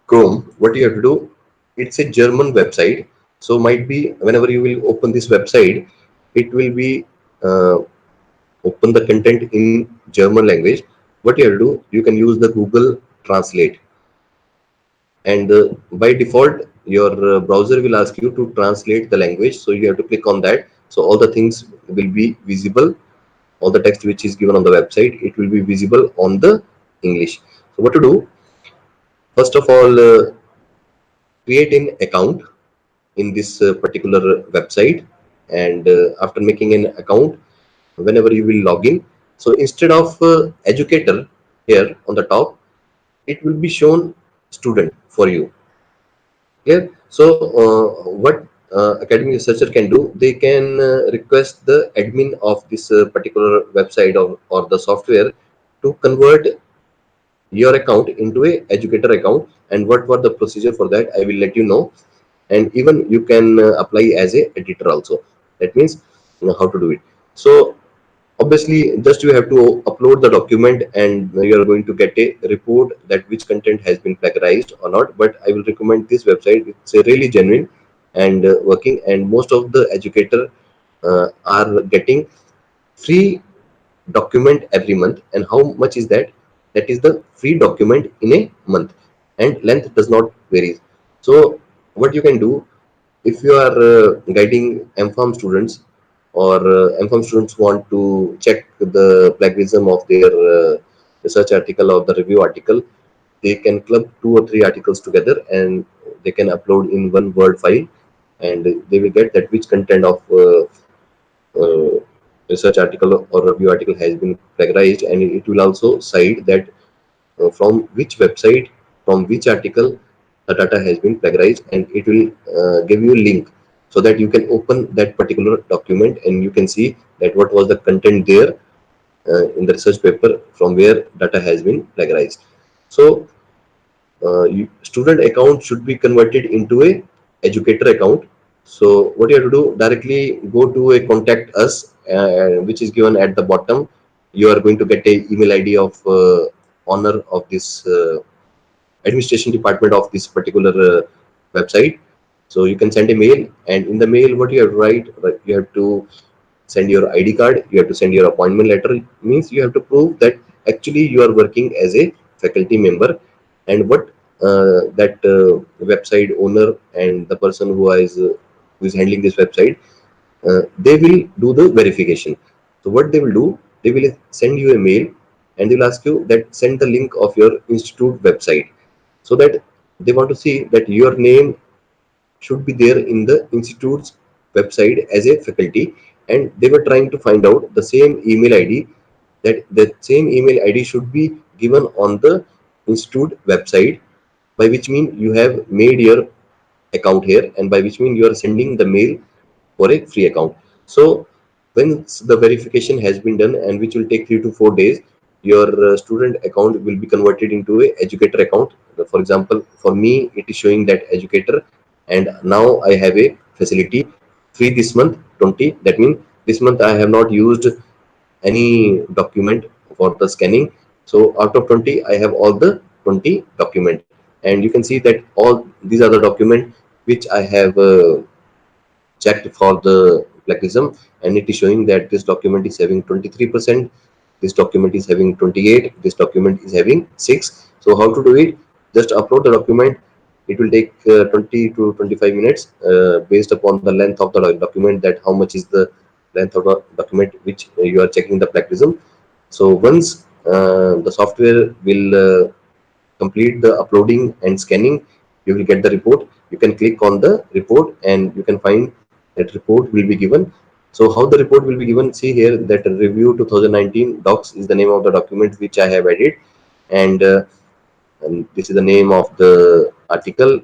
Speaker 1: Chrome, what you have to do, it's a German website. So might be whenever you will open this website, it will be uh, open the content in German language. What you have to do, you can use the Google Translate, and by default your browser will ask you to translate the language, so you have to click on that. So all the things will be visible, all the text which is given on the website, it will be visible on the English. So what to do? First of all, create an account in this particular website, and after making an account, whenever you will log in, so instead of educator here on the top, it will be shown student for you. Clear? So what academic researcher can do, they can request the admin of this particular website or the software to convert your account into a educator account. And what were the procedure for that, I will let you know. And even you can apply as a editor also. That means how to do it. So obviously just you have to upload the document, and you are going to get a report that which content has been plagiarized or not. But I will recommend this website, it's a really genuine and working, and most of the educator are getting free document every month. And how much is that? That is the free document in a month, and length does not vary. So what you can do, if you are guiding MPharm students, or MPharm students want to check the plagiarism of their research article or the review article, they can club two or three articles together and they can upload in one Word file, and they will get that which content of research article or review article has been plagiarized, and it will also cite that from which website, from which article the data has been plagiarized, and it will give you a link so that you can open that particular document and you can see that what was the content there in the research paper from where data has been plagiarized. So student account should be converted into a educator account. So what you have to do, directly go to a contact us, which is given at the bottom. You are going to get a email ID of owner of this administration department of this particular website. So you can send a mail, and in the mail what you have to write, you have to send your ID card, you have to send your appointment letter. Means you have to prove that actually you are working as a faculty member, and what that website owner and the person who is handling this website, they will do the verification. So what they will do, they will send you a mail and they will ask you that send the link of your institute website, so that they want to see that your name should be there in the institute's website as a faculty, and they were trying to find out the same email id, that same email id should be given on the institute website, by which mean you have made your account here, and by which mean you are sending the mail for a free account. So once the verification has been done, and which will take 3 to 4 days, your student account will be converted into a educator account. For example, for me it is showing that educator, and now I have a facility free this month 20. That means this month I have not used any document for the scanning. So out of 20 I have all the 20 document, and you can see that all these are the document which I have checked for the plagiarism, and it is showing that this document is having 23%, this document is having 28, this document is having 6. So how to do it? Just upload the document. It will take 20 to 25 minutes based upon the length of the document, that how much is the length of the document which you are checking the plagiarism. So once the software will complete the uploading and scanning, you will get the report. You can click on the report and you can find that report will be given. So how the report will be given, see here that review 2019 docs is the name of the document which I have added, and this is the name of the article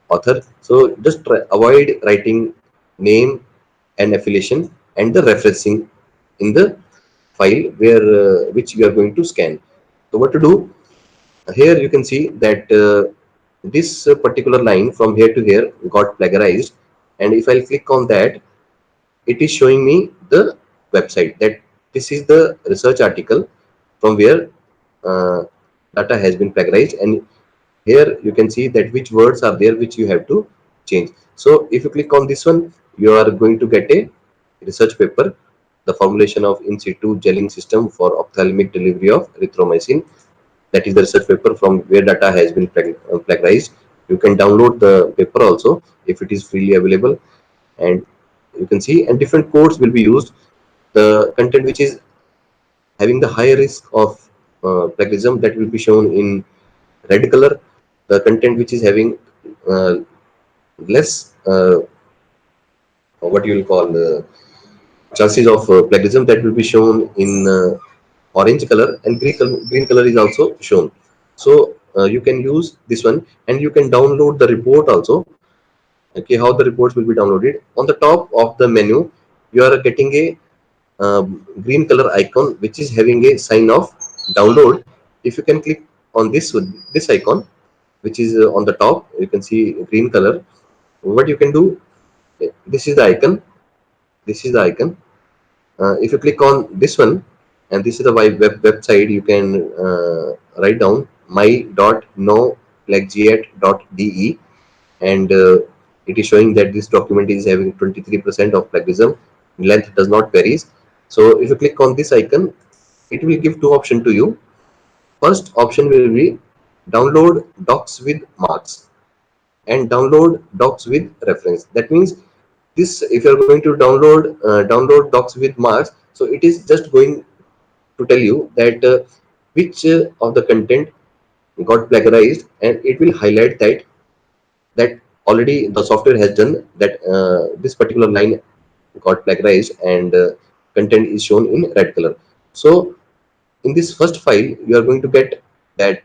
Speaker 1: author. So just avoid writing name and affiliation and the referencing in the file where which you are going to scan. So what to do, here you can see that this particular line from here to here got plagiarized, and if I click on that, it is showing me the website, that this is the research article from where uh, data has been plagiarized, and here you can see that which words are there which you have to change. So if you click on this one, you are going to get a research paper, the formulation of in situ gelling system for ophthalmic delivery of erythromycin. That is the research paper from where data has been plagiarized. You can download the paper also if it is freely available, and you can see, and different codes will be used. The content which is having the high risk of plagiarism, that will be shown in red color. The content which is having uh, less what you will call chances of plagiarism, that will be shown in orange color, and green color is also shown. So you can use this one, and you can download the report also. Okay, how the reports will be downloaded? On the top of the menu, you are getting a green color icon which is having a sign of download. If you can click on this icon, which is on the top, you can see green color. What you can do, this is the icon. This is the icon. If you click on this one, and this is the website, you can write down my.noplagiate.de, and it is showing that this document is having 23% of plagiarism. Length does not varies. So if you click on this icon, it will give two options to you. First option will be download docs with marks and download docs with reference. That means this, if you are going to download docs with marks, so it is just going to tell you that which of the content got plagiarized, and it will highlight that already the software has done that this particular line got plagiarized, and content is shown in red color. So in this first file, you are going to get that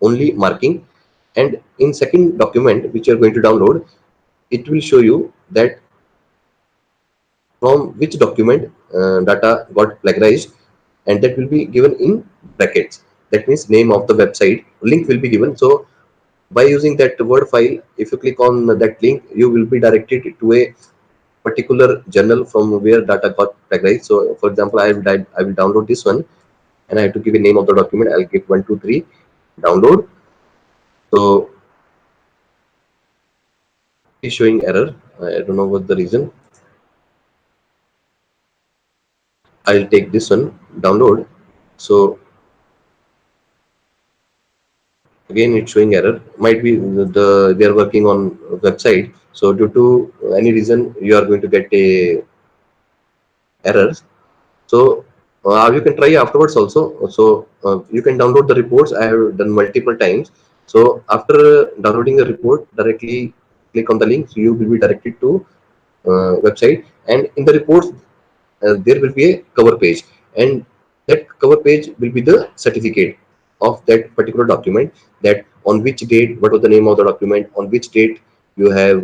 Speaker 1: only marking, and in second document which you are going to download, it will show you that from which document data got plagiarized, and that will be given in brackets. That means name of the website, link will be given. So by using that word file, if you click on that link, you will be directed to a particular journal from where data got plagiarized. So for example, I will download this one, and I have to give a name of the document. I'll give 123 download. So it's showing error. I don't know what the reason. I'll take this one download. So again it's showing error. Might be they are working on website, so due to any reason you are going to get a errors. So you can try afterwards also. So you can download the reports. I have done multiple times. So after downloading the report, directly click on the link, so you will be directed to website, and in the reports there will be a cover page, and that cover page will be the certificate of that particular document, that on which date, what was the name of the document, on which date you have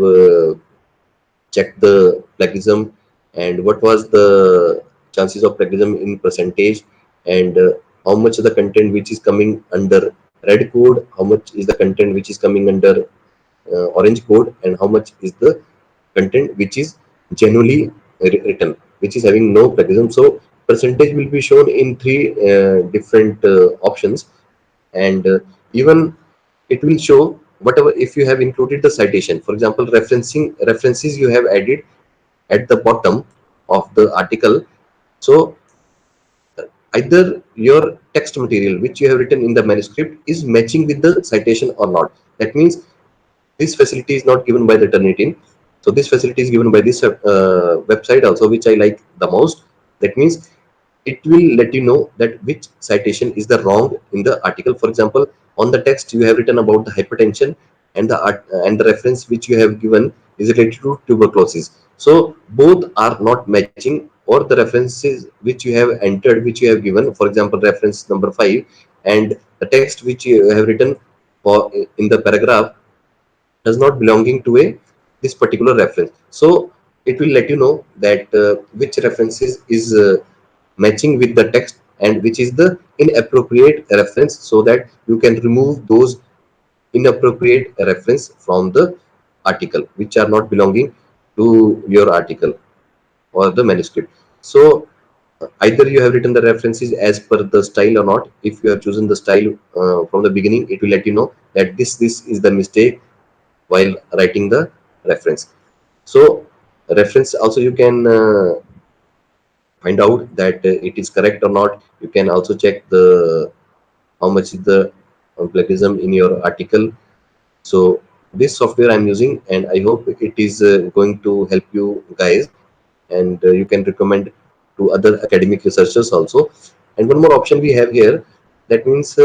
Speaker 1: checked the plagiarism, and what was the chances of plagiarism in percentage, and how much of the content which is coming under red code, how much is the content which is coming under orange code, and how much is the content which is genuinely written, which is having no plagiarism. So percentage will be shown in three different options, and even it will show whatever, if you have included the citation, for example references you have added at the bottom of the article. So either your text material which you have written in the manuscript is matching with the citation or not. That means this facility is not given by the Turnitin. So this facility is given by this website also, which I like the most. That means it will let you know that which citation is the wrong in the article. For example, on the text you have written about the hypertension, and the reference which you have given is related to tuberculosis. So both are not matching, or the references which you have entered, which you have given, for example reference number 5, and the text which you have written for in the paragraph does not belonging to a this particular reference. So it will let you know that which references is matching with the text and which is the inappropriate reference, so that you can remove those inappropriate reference from the article which are not belonging to your article or the manuscript. So either you have written the references as per the style or not. If you have chosen the style from the beginning, it will let you know that this is the mistake while writing the reference. So reference also you can find out that it is correct or not. You can also check the how much is the plagiarism in your article. So this software I'm using, and I hope it is going to help you guys, and you can recommend to other academic researchers also. And one more option we have here, that means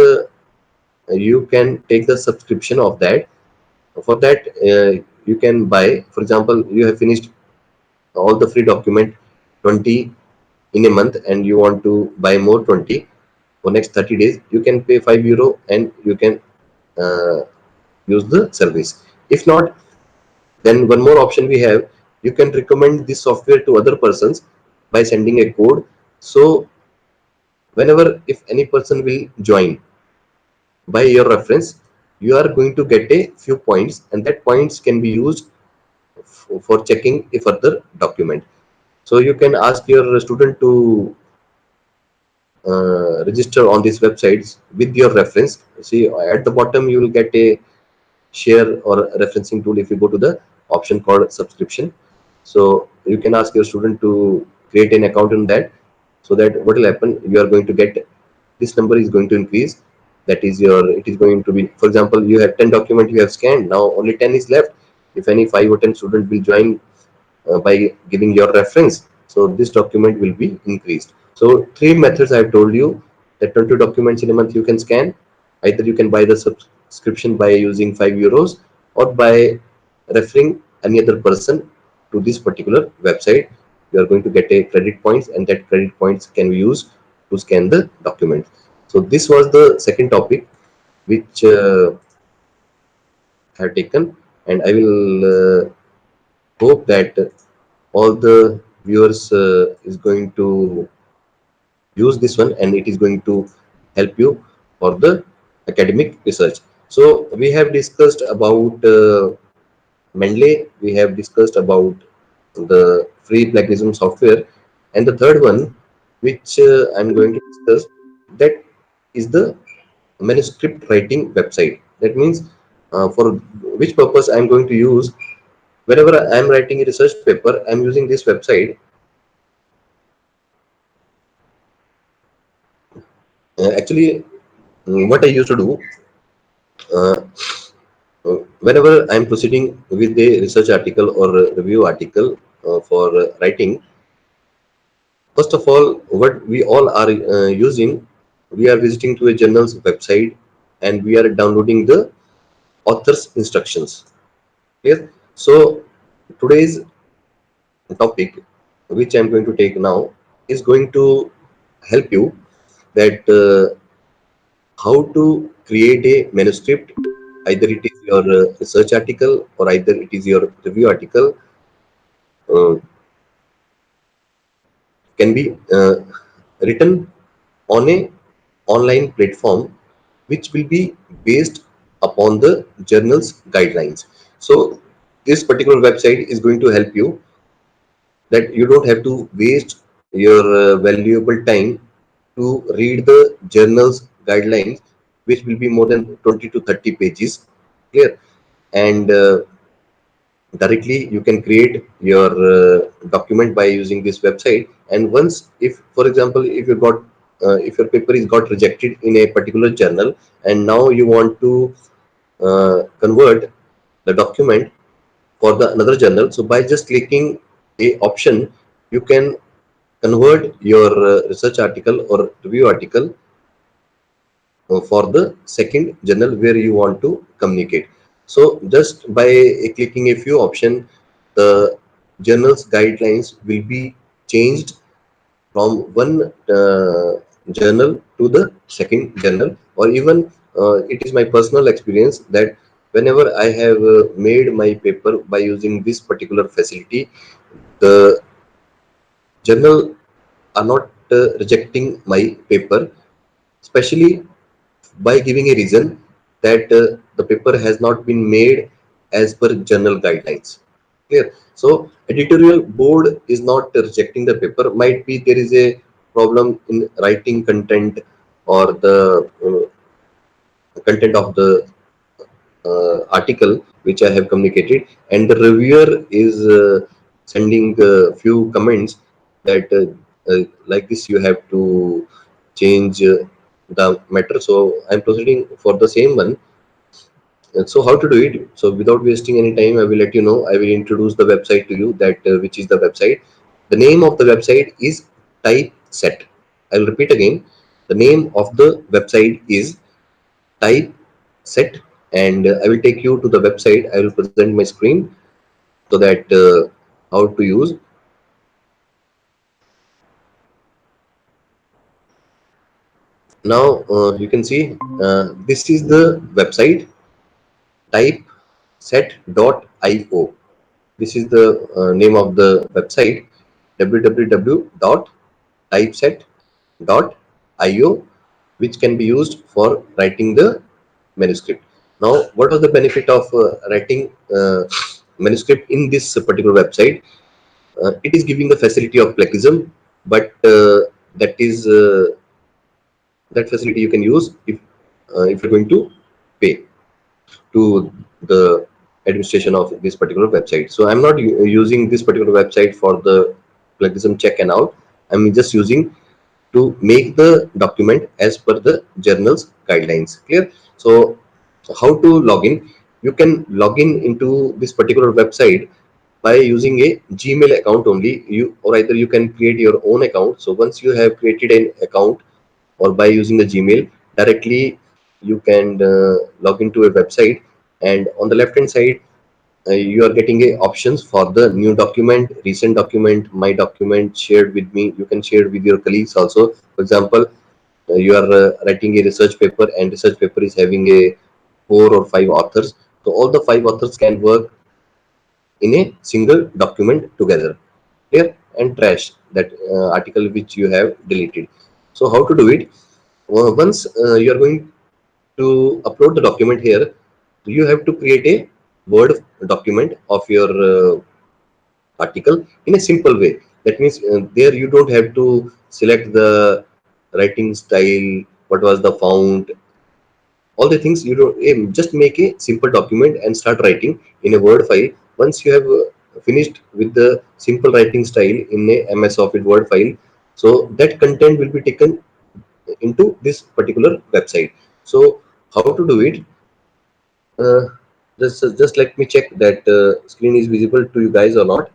Speaker 1: you can take the subscription of that. For that you can buy, for example you have finished all the free document 20 in a month, and you want to buy more 20 for next 30 days, you can pay €5 and you can uh, use the service. If not, then one more option we have, you can recommend this software to other persons by sending a code. So whenever if any person will join by your reference, you are going to get a few points, and that points can be used for checking a further document. So you can ask your student to register on these websites with your reference. See at the bottom you will get a share or referencing tool if you go to the option called subscription. So you can ask your student to create an account in that, so that what will happen, you are going to get this number is going to increase. That is your, it is going to be, for example you have 10 documents you have scanned, now only 10 is left. If any 5 or 10 students will join by giving your reference, so this document will be increased. So three methods I have told you, that 20 documents in a month you can scan. Either you can buy the subscription by using €5, or by referring any other person to this particular website. you are going to get a credit points, and that credit points can be used to scan the document. So this was the second topic which I have taken, and I will hope that all the viewers is going to use this one, and it is going to help you for the academic research. So we have discussed about Mendeley, we have discussed about the free plagiarism software, and the third one which I'm going to discuss, that is the manuscript writing website. That means for which purpose I'm going to use. Whenever I'm writing a research paper, I'm using this website. Actually, what I used to do, uh, whenever I'm proceeding with a research article or a review article for writing, first of all, what we all are using, we are visiting to a journal's website and we are downloading the author's instructions. Clear? So today's topic, which I'm going to take now, is going to help you that how to create a manuscript. Either it is your research article or either it is your review article, uh, can be written on a online platform which will be based upon the journal's guidelines. So this particular website is going to help you that you don't have to waste your valuable time to read the journal's guidelines, which will be more than 20 to 30 pages. Clear? And directly you can create your document by using this website. And once, if for example, if you got if your paper is got rejected in a particular journal, and now you want to convert the document for the another journal, so by just clicking a option, you can convert your research article or review article for the second journal where you want to communicate. So just by clicking a few options, the journal's guidelines will be changed from one journal to the second journal. Or even it is my personal experience that whenever I have made my paper by using this particular facility, the journal are not rejecting my paper, especially by giving a reason that the paper has not been made as per journal guidelines. Clear? So editorial board is not rejecting the paper. Might be there is a problem in writing content or the content of the article which I have communicated, and the reviewer is sending a few comments that like this you have to change the matter. So I'm proceeding for the same one. So how to do it? So without wasting any time, I will let you know. I will introduce the website to you. That which is the website. The name of the website is Typeset. I will repeat again. The name of the website is Typeset, and I will take you to the website. I will present my screen so that how to use. Now you can see this is the website typeset.io. This is the name of the website, www.typeset.io, which can be used for writing the manuscript. Now, what was the benefit of writing manuscript in this particular website? It is giving the facility of plagiarism, but that is that facility you can use if you're going to pay to the administration of this particular website. So I'm not using this particular website for the plagiarism check and out. I'm just using to make the document as per the journal's guidelines. Clear? So how to log in? You can log in into this particular website by using a Gmail account only. You, or either you can create your own account. So once you have created an account, or by using the Gmail directly, you can log into a website, and on the left hand side you are getting a options for the new document, recent document, my document, shared with me. You can share with your colleagues also. For example, you are writing a research paper, and research paper is having a 4 or 5 authors. So all the 5 authors can work in a single document together. Clear? And trash that article which you have deleted. So how to do it? Once you are going to upload the document here, you have to create a Word document of your article in a simple way. That means there you don't have to select the writing style, what was the font, all the things. You don't just make a simple document and start writing in a Word file. Once you have finished with the simple writing style in a MS Office Word file, so that content will be taken into this particular website. So how to do it? uh, just let me check that screen is visible to you guys or not.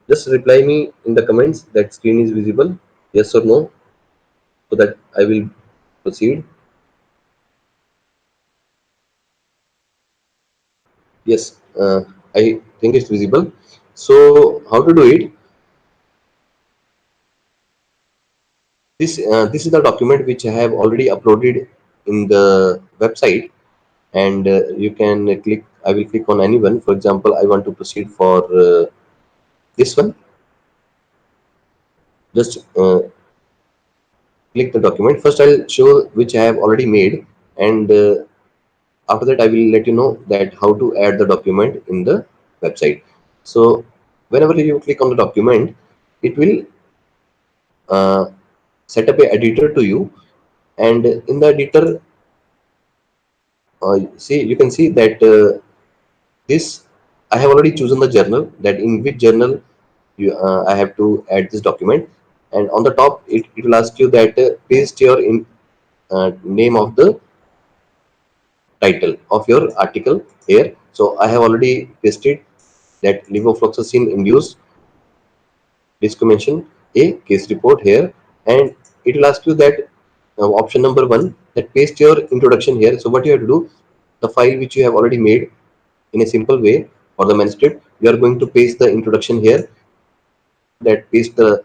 Speaker 1: Just reply me in the comments that screen is visible, yes or no, so that I will proceed. Yes, I think it's visible. So how to do it? This is the document which I have already uploaded in the website, and you can click. I will click on anyone. For example, I want to proceed for this one. Just click the document. First, I'll show which I have already made, and after that, I will let you know that how to add the document in the website. So whenever you click on the document, it will uh, set up a editor to you, and in the editor, see you can see that this I have already chosen the journal, that in which journal I have to add this document. And on the top, it will ask you that paste your name of the title of your article here. So I have already pasted that levofloxacin induced discrimination a case report here, and it will ask you that option number one, that paste your introduction here. So what you have to do, the file which you have already made in a simple way for the manuscript, you are going to paste the introduction here. That paste the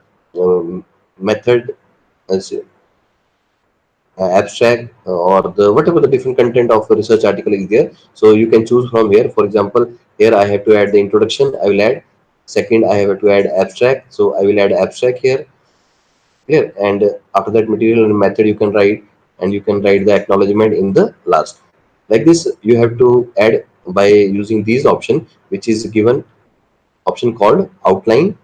Speaker 1: method as abstract or the whatever the different content of a research article is there. So you can choose from here. For example, here I have to add the introduction, I will add. Second, I have to add abstract, so I will add abstract here. Clear? And after that, material and method you can write, and you can write the acknowledgement in the last. Like this, you have to add by using these option, which is given option called outline,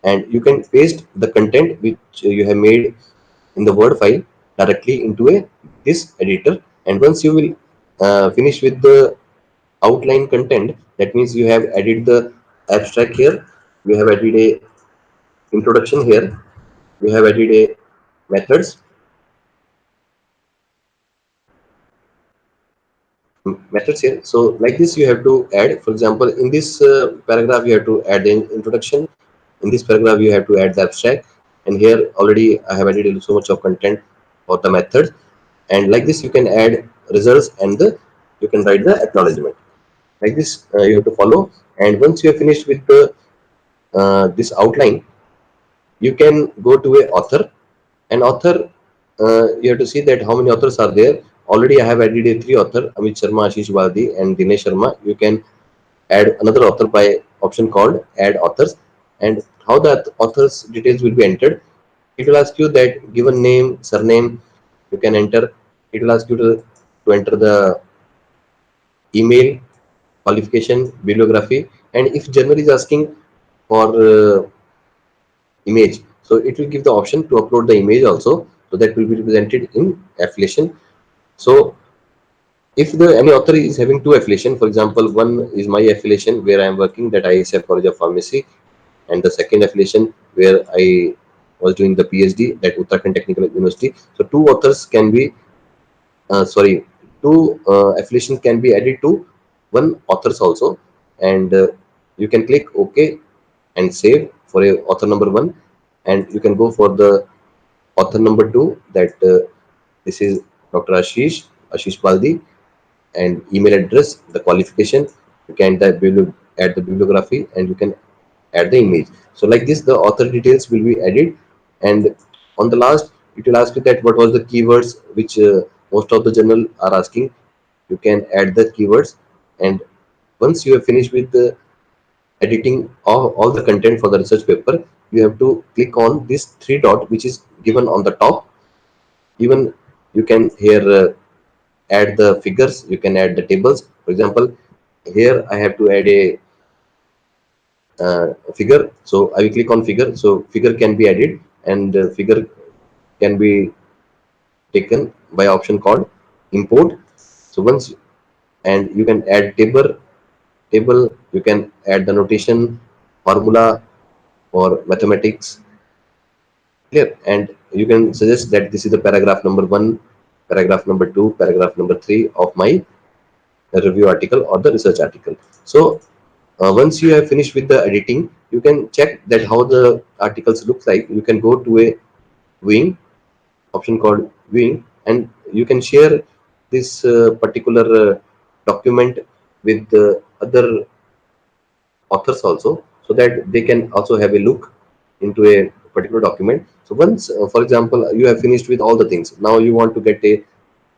Speaker 1: and you can paste the content which you have made in the Word file directly into a this editor. And once you will finish with the outline content, that means you have added the abstract here, you have added a introduction here, you have added a methods methods here. So like this you have to add. For example, in this paragraph you have to add the introduction, in this paragraph you have to add the abstract, and here already I have added so much of content for the methods. And like this you can add results, and you can write the acknowledgement. Like this you have to follow. And once you have finished with the this outline, you can go to a author. An author, you have to see that how many authors are there. Already I have added a 3 author, Amit Sharma, Ashish Baldi, and Dinesh Sharma. You can add another author by option called add authors. And how the author's details will be entered, it will ask you that given name, surname, you can enter. It will ask you to enter the email, qualification, bibliography, and if journal is asking for image, so it will give the option to upload the image also, so that will be represented in affiliation. So if the any author is having 2 affiliation, for example, one is my affiliation where I am working, that ISF College of Pharmacy, and the second affiliation where I was doing the PhD, that Uttarakhand Technical University. So 2 authors can be sorry, 2 affiliations can be added to one authors also. And you can click OK and save for a author number one, and you can go for the author number two, that this is Dr. Ashish Baldi, and email address, the qualification, You can add the bibliography, and you can add the image. So like this, the author details will be added, and on the last, it will ask you that what was the keywords which most of the journal are asking. You can add the keywords, and once you have finished with the editing all the content for the research paper, you have to click on this three dot which is given on the top. Even you can here add the figures, you can add the tables. For example, here I have to add a figure, so I will click on figure. So figure can be added, and figure can be taken by option called import. So once, and you can add table, you can add the notation, formula or mathematics, clear, and you can suggest that this is the paragraph number 1, paragraph number 2, paragraph number 3 of my review article or the research article. So once you have finished with the editing, you can check that how the articles look like. You can go to a viewing option called viewing, and you can share this particular document with the other authors also, so that they can also have a look into a particular document. So once, for example, you have finished with all the things, now you want to get a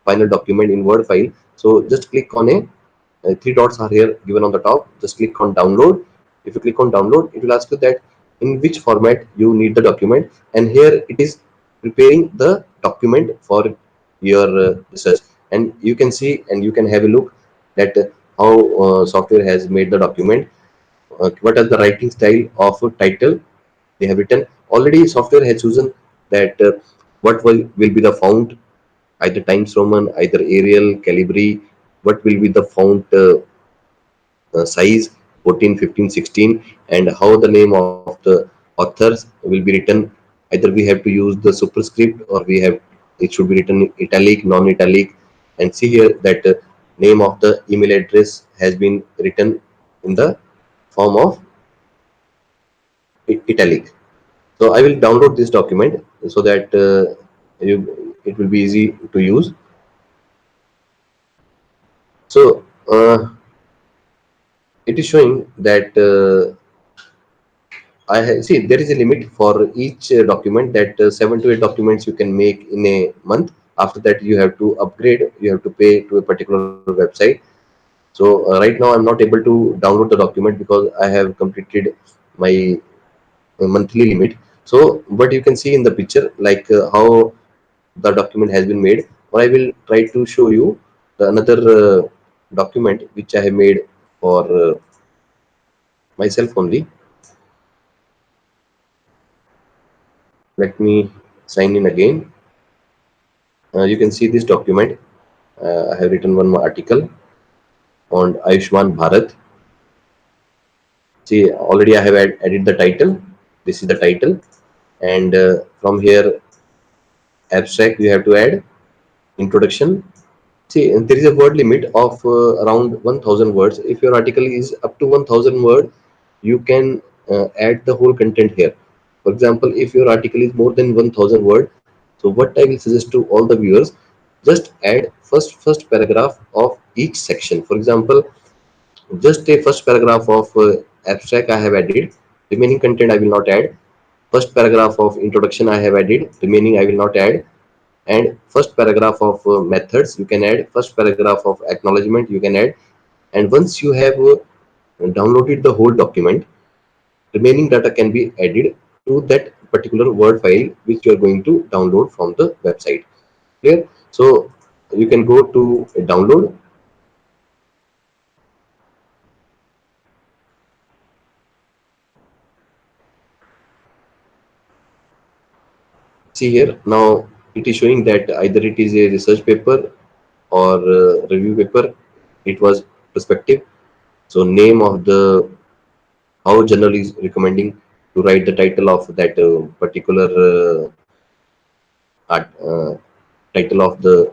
Speaker 1: final document in Word file. So just click on a three dots are here given on the top. Just click on download. If you click on download, it will ask you that in which format you need the document, and here it is preparing the document for your research. And you can see, and you can have a look that how software has made the document. What is the writing style of a title they have written. Already software has chosen that what will be the font, either Times Roman, either Arial, Calibri, what will be the font size, 14, 15, 16, and how the name of the authors will be written. Either we have to use the superscript, or we have, it should be written italic, non-italic. And see here that name of the email address has been written in the form of italic. So I will download this document so that it will be easy to use. So it is showing that see there is a limit for each document, that 7 to 8 documents you can make in a month. After that you have to upgrade, you have to pay to a particular website. So right now I'm not able to download the document because I have completed my monthly limit. So but you can see in the picture like how the document has been made. Or I will try to show you the another document which I have made for myself only. Let me sign in again. You can see this document. I have written one more article on Ayushman Bharat. See, already I have added the title. This is the title, and from here, abstract you have to add, introduction. See, and there is a word limit of around 1000 words. If your article is up to 1000 word, you can add the whole content here. For example, if your article is more than 1000 word, so what I will suggest to all the viewers, just add first paragraph of each section. For example, just a first paragraph of abstract I have added, remaining content I will not add. First paragraph of introduction I have added, remaining I will not add. And first paragraph of methods you can add, first paragraph of acknowledgement you can add. And once you have downloaded the whole document, remaining data can be added to that particular Word file which you are going to download from the website. Clear? So you can go to download. See here, now it is showing that either it is a research paper or review paper. It was perspective. So name of the, how journal is recommending to write the title of that particular title of the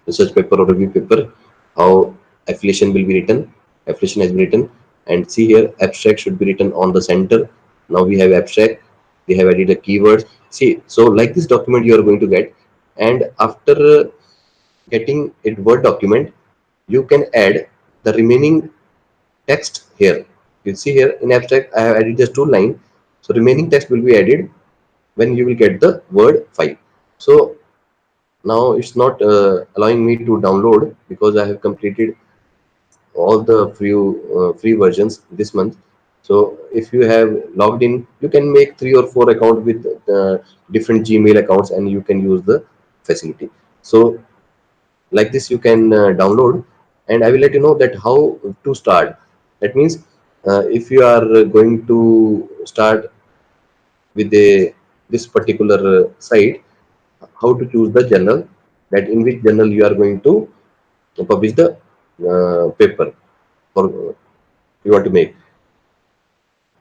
Speaker 1: research paper or review paper, how affiliation will be written, affiliation has been written. And see here, abstract should be written on the center. Now we have abstract, we have added the keywords. See, so like this document you are going to get. And after getting a Word document, you can add the remaining text here. You see here in abstract I have added just 2 lines, so remaining text will be added when you will get the Word file. So now it's not allowing me to download because I have completed all the free versions this month. So if you have logged in, you can make 3 or 4 accounts with different Gmail accounts, and you can use the facility. So like this you can download, and I will let you know that how to start. That means if you are going to start with this particular site, how to choose the journal, that in which journal you are going to publish the paper or you want to make.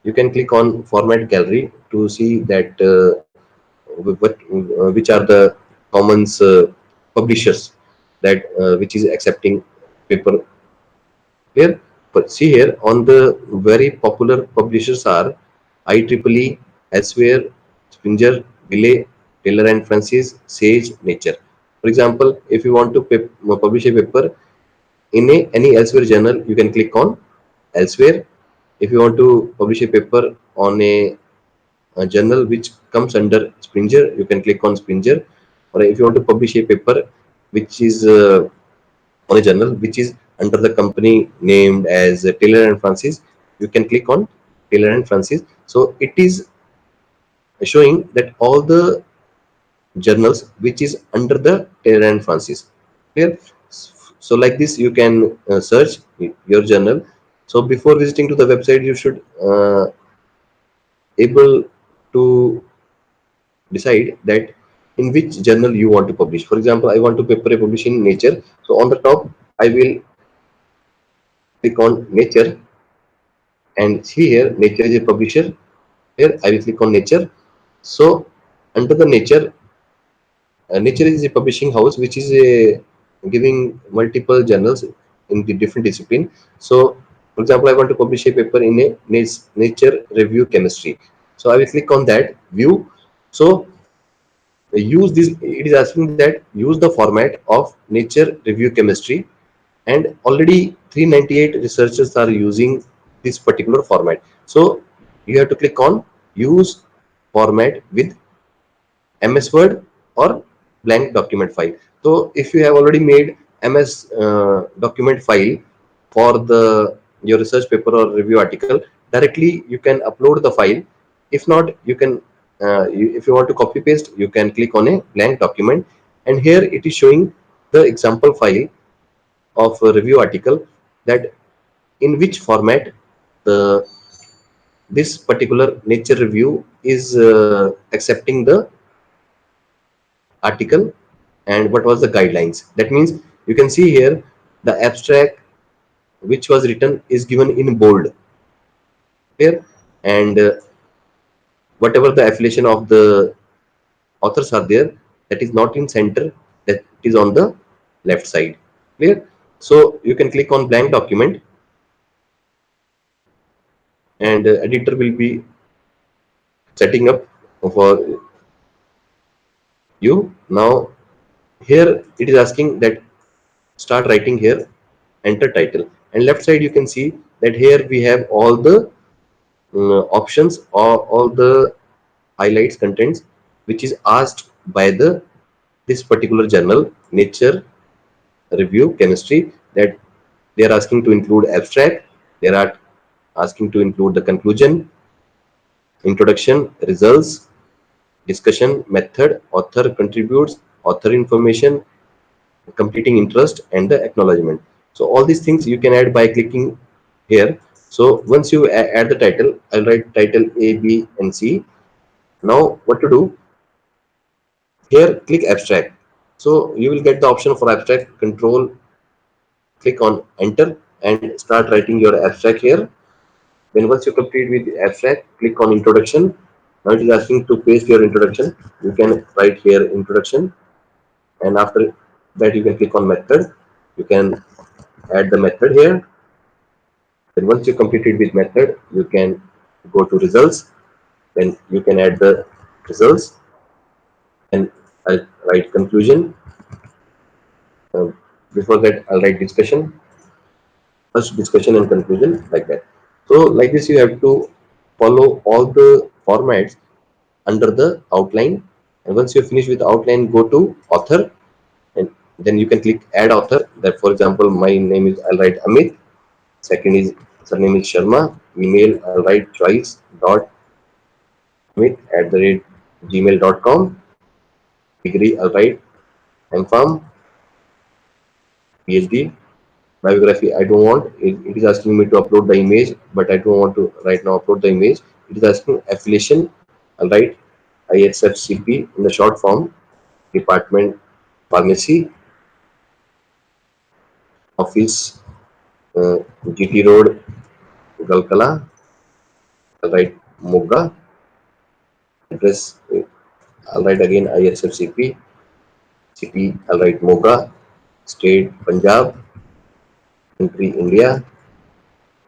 Speaker 1: You can click on format gallery to see that which are the common publishers that which is accepting paper here. But see here on the very popular publishers are IEEE, Elsewhere, Springer, Delay, Taylor and Francis, Sage, Nature. For example, if you want to publish a paper in any Elsewhere journal, you can click on Elsewhere. If you want to publish a paper on a journal which comes under Springer, you can click on Springer. Or if you want to publish a paper which is on a journal which is under the company named as Taylor and Francis, you can click on Taylor and Francis. So it is showing that all the journals which is under the Taylor and Francis. Clear? So like this you can search your journal. So before visiting to the website, you should able to decide that in which journal you want to publish. For example, I want to publish in Nature. So on the top, I will click on Nature, and see here Nature is a publisher. Here I will click on Nature. So under the Nature, Nature is a publishing house which is giving multiple journals in the different discipline. So for example, I want to publish a paper in a Nature Review Chemistry. So I will click on that view. So use this, it is asking that use the format of Nature Review Chemistry, and already 398 researchers are using this particular format. So you have to click on use format with MS Word or blank document file. So if you have already made MS document file for the your research paper or review article, directly you can upload the file. If not, you can if you want to copy paste, you can click on a blank document, and here it is showing the example file of a review article, that in which format the this particular Nature review is accepting the article, and what was the guidelines. That means you can see here the abstract which was written is given in bold here, and whatever the affiliation of the authors are there, that is not in center, that is on the left side. Clear? So you can click on blank document, and editor will be setting up for you. Now here it is asking that start writing here, enter title, and left side you can see that here we have all the options or all the highlights contents which is asked by the this particular journal Nature Review Chemistry, that they are asking to include abstract, they are asking to include the conclusion, introduction, results, discussion, method, author contributes, author information, completing interest, and the acknowledgement. So all these things you can add by clicking here. So once you add the title, I'll write title A, B, and C. Now what to do? Here click abstract. So you will get the option for abstract. Control click on enter and start writing your abstract here. Then once you complete with the abstract, click on introduction. Now it is asking to paste your introduction. You can write here introduction, and after that you can click on method. You can add the method here. Then once you completed with method, you can go to results. Then you can add the results, and I'll write conclusion. Uh, Before that, I'll write discussion. first discussion and conclusion, like that. So like this, you have to follow all the formats under the outline. And once you're finished with the outline, go to author, and then you can click add author. That, for example, my name is, I'll write Amit. Second is surname is Sharma. Email, I'll write choice dot Amit @ gmail.com. Degree, I'll write MPharm, PhD. Bibliography, I don't want. It is asking me to upload the image, but I don't want to right now upload the image. It is asking affiliation. I'll write ISFCP in the short form. Department Pharmacy, Office, GT Road, Galkala. I'll write Moga. Address, I'll write again ISFCP. City, I'll write Moga. State, Punjab. Country, India.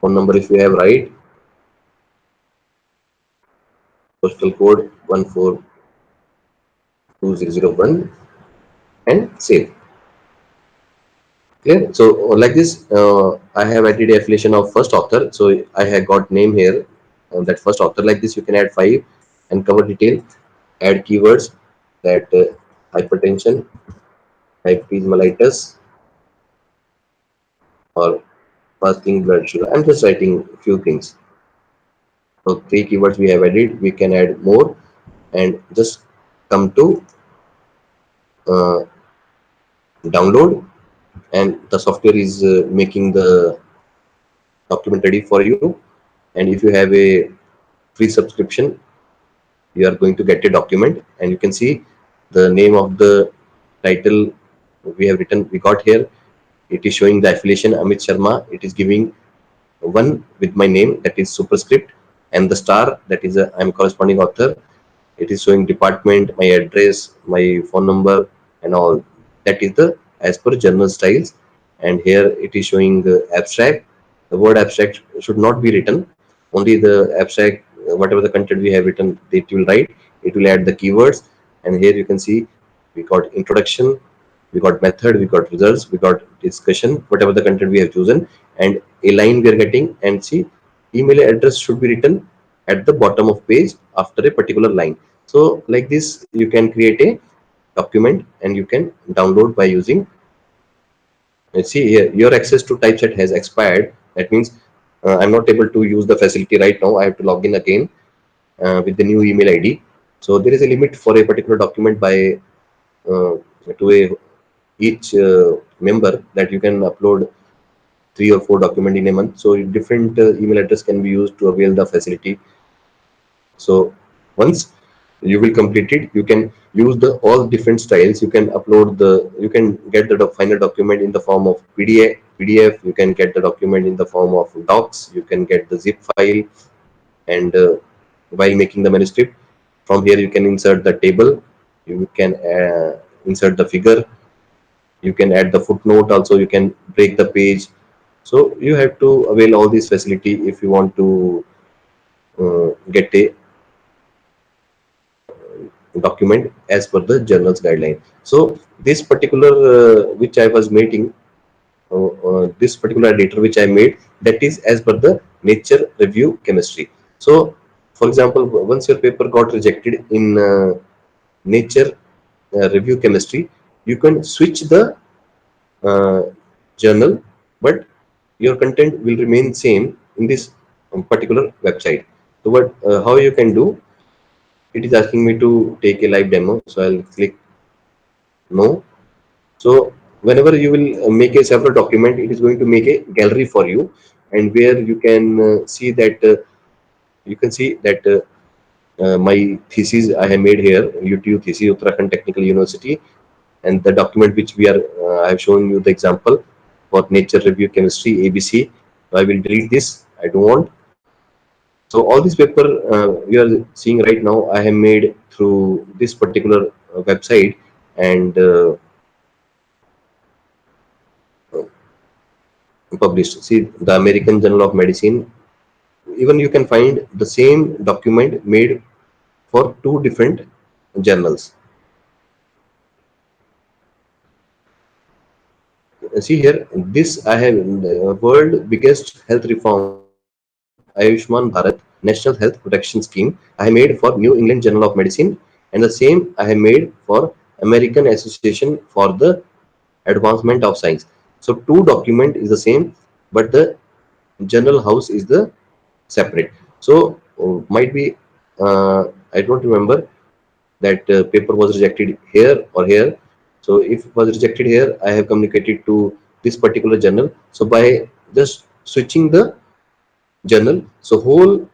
Speaker 1: Phone number, if you have, right. Postal code 142001, and save. Clear? So like this, I have added affiliation of first author. So I have got name here, that first author. Like this, you can add 5 and cover detail. Add keywords, that hypertension, diabetes mellitus, or fasting blood sugar. I'm just writing a few things. So 3 keywords we have added. We can add more, and just come to uh, download, and the software is making the document ready for you. And if you have a free subscription, you are going to get a document, and you can see the name of the title we have written, we got here. It is showing the affiliation Amit Sharma. It is giving one with my name, that is superscript, and the star, that is I'm corresponding author. It is showing department, my address, my phone number, and all. That is the as per journal styles. And here it is showing the abstract. The word abstract should not be written. Only the abstract, whatever the content we have written, it will write. It will add the keywords. And here you can see we got introduction, we got method, we got results, we got discussion, whatever the content we have chosen, and a line we are getting. And see, email address should be written at the bottom of page after a particular line. So like this, you can create a document, and you can download by using. Let's see here, your access to typeset has expired. That means I'm not able to use the facility right now. I have to log in again with the new email ID. So there is a limit for a particular document by uh, to a each member, that you can upload 3 or 4 document in a month. So different email address can be used to avail the facility. So once you will complete it, you can use the all different styles. You can upload the, you can get the final document in the form of PDF. You can get the document in the form of docs. You can get the zip file. And while making the manuscript, from here you can insert the table. You can insert the figure. You can add the footnote also. You can break the page. So you have to avail all this facility if you want to get a document as per the journal's guideline. So this particular which I was making, this particular editor which I made, that is as per the Nature Review Chemistry. So for example, once your paper got rejected in Nature Review Chemistry, you can switch the uh, journal, but your content will remain same in this particular website. So what, how you can do? It is asking me to take a live demo, so I'll click no. So whenever you will make a separate document, it is going to make a gallery for you, and where you can see that you can see that my thesis I have made here, UTU thesis, Uttarakhand Technical University, and the document which we are I have shown you the example for Nature Review Chemistry ABC. So I will delete this. I don't want. So all this paper you are seeing right now, I have made through this particular website, and published. See, the American Journal of Medicine. Even you can find the same document made for 2 different journals. See here, this I have world biggest health reform, Ayushman Bharat National Health Protection Scheme. I have made for New England Journal of Medicine, and the same I have made for American Association for the Advancement of Science. So two document is the same, but the journal house is the separate. So might be I don't remember that paper was rejected here or here. So if it was rejected here, I have communicated to this particular journal. So by just switching the journal, so whole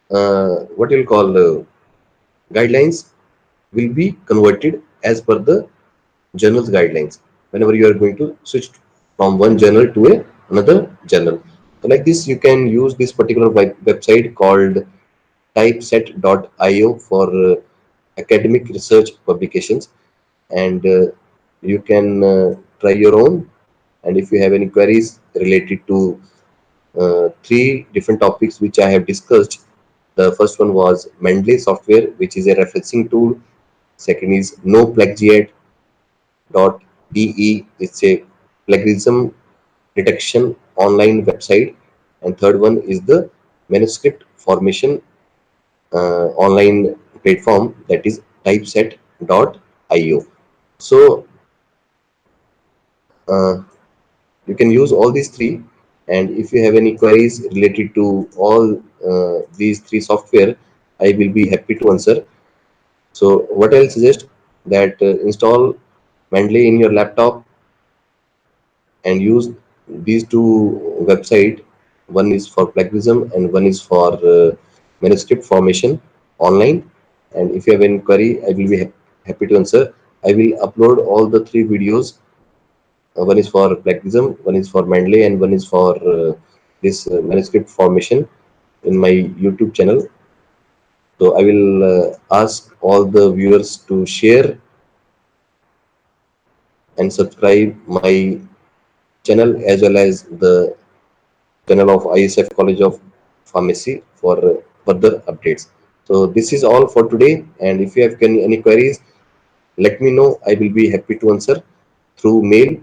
Speaker 1: what you'll call guidelines will be converted as per the journal's guidelines whenever you are going to switch from one journal to another journal. So like this, you can use this particular website called typeset.io for academic research publications, and you can try your own. And if you have any queries related to three different topics which I have discussed, the first one was Mendeley software, which is a referencing tool. Second is no plagiat de, it's a plagiarism detection online website, and third one is the manuscript formation online platform, that is typeset.io. So uh, you can use all these three, and if you have any queries related to all these three software, I will be happy to answer. So what I'll suggest, that install Mendeley in your laptop and use these two website. One is for plagiarism and one is for manuscript formation online. And if you have any query, I will be happy to answer. I will upload all the three videos. One is for plagiarism, one is for Mendeley, and one is for this manuscript formation in my YouTube channel. So I will ask all the viewers to share and subscribe my channel as well as the channel of ISF College of Pharmacy for further updates. So this is all for today, and if you have any queries, let me know. I will be happy to answer through mail,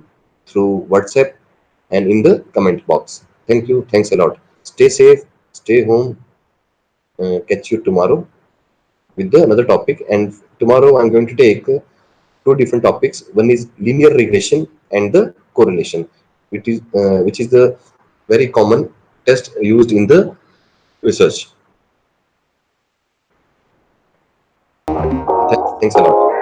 Speaker 1: through WhatsApp, and in the comment box. Thank you. Thanks a lot. Stay safe, stay home. Catch you tomorrow with the another topic. And tomorrow I'm going to take two different topics. One is linear regression and the correlation, which is the very common test used in the research. Thanks a lot.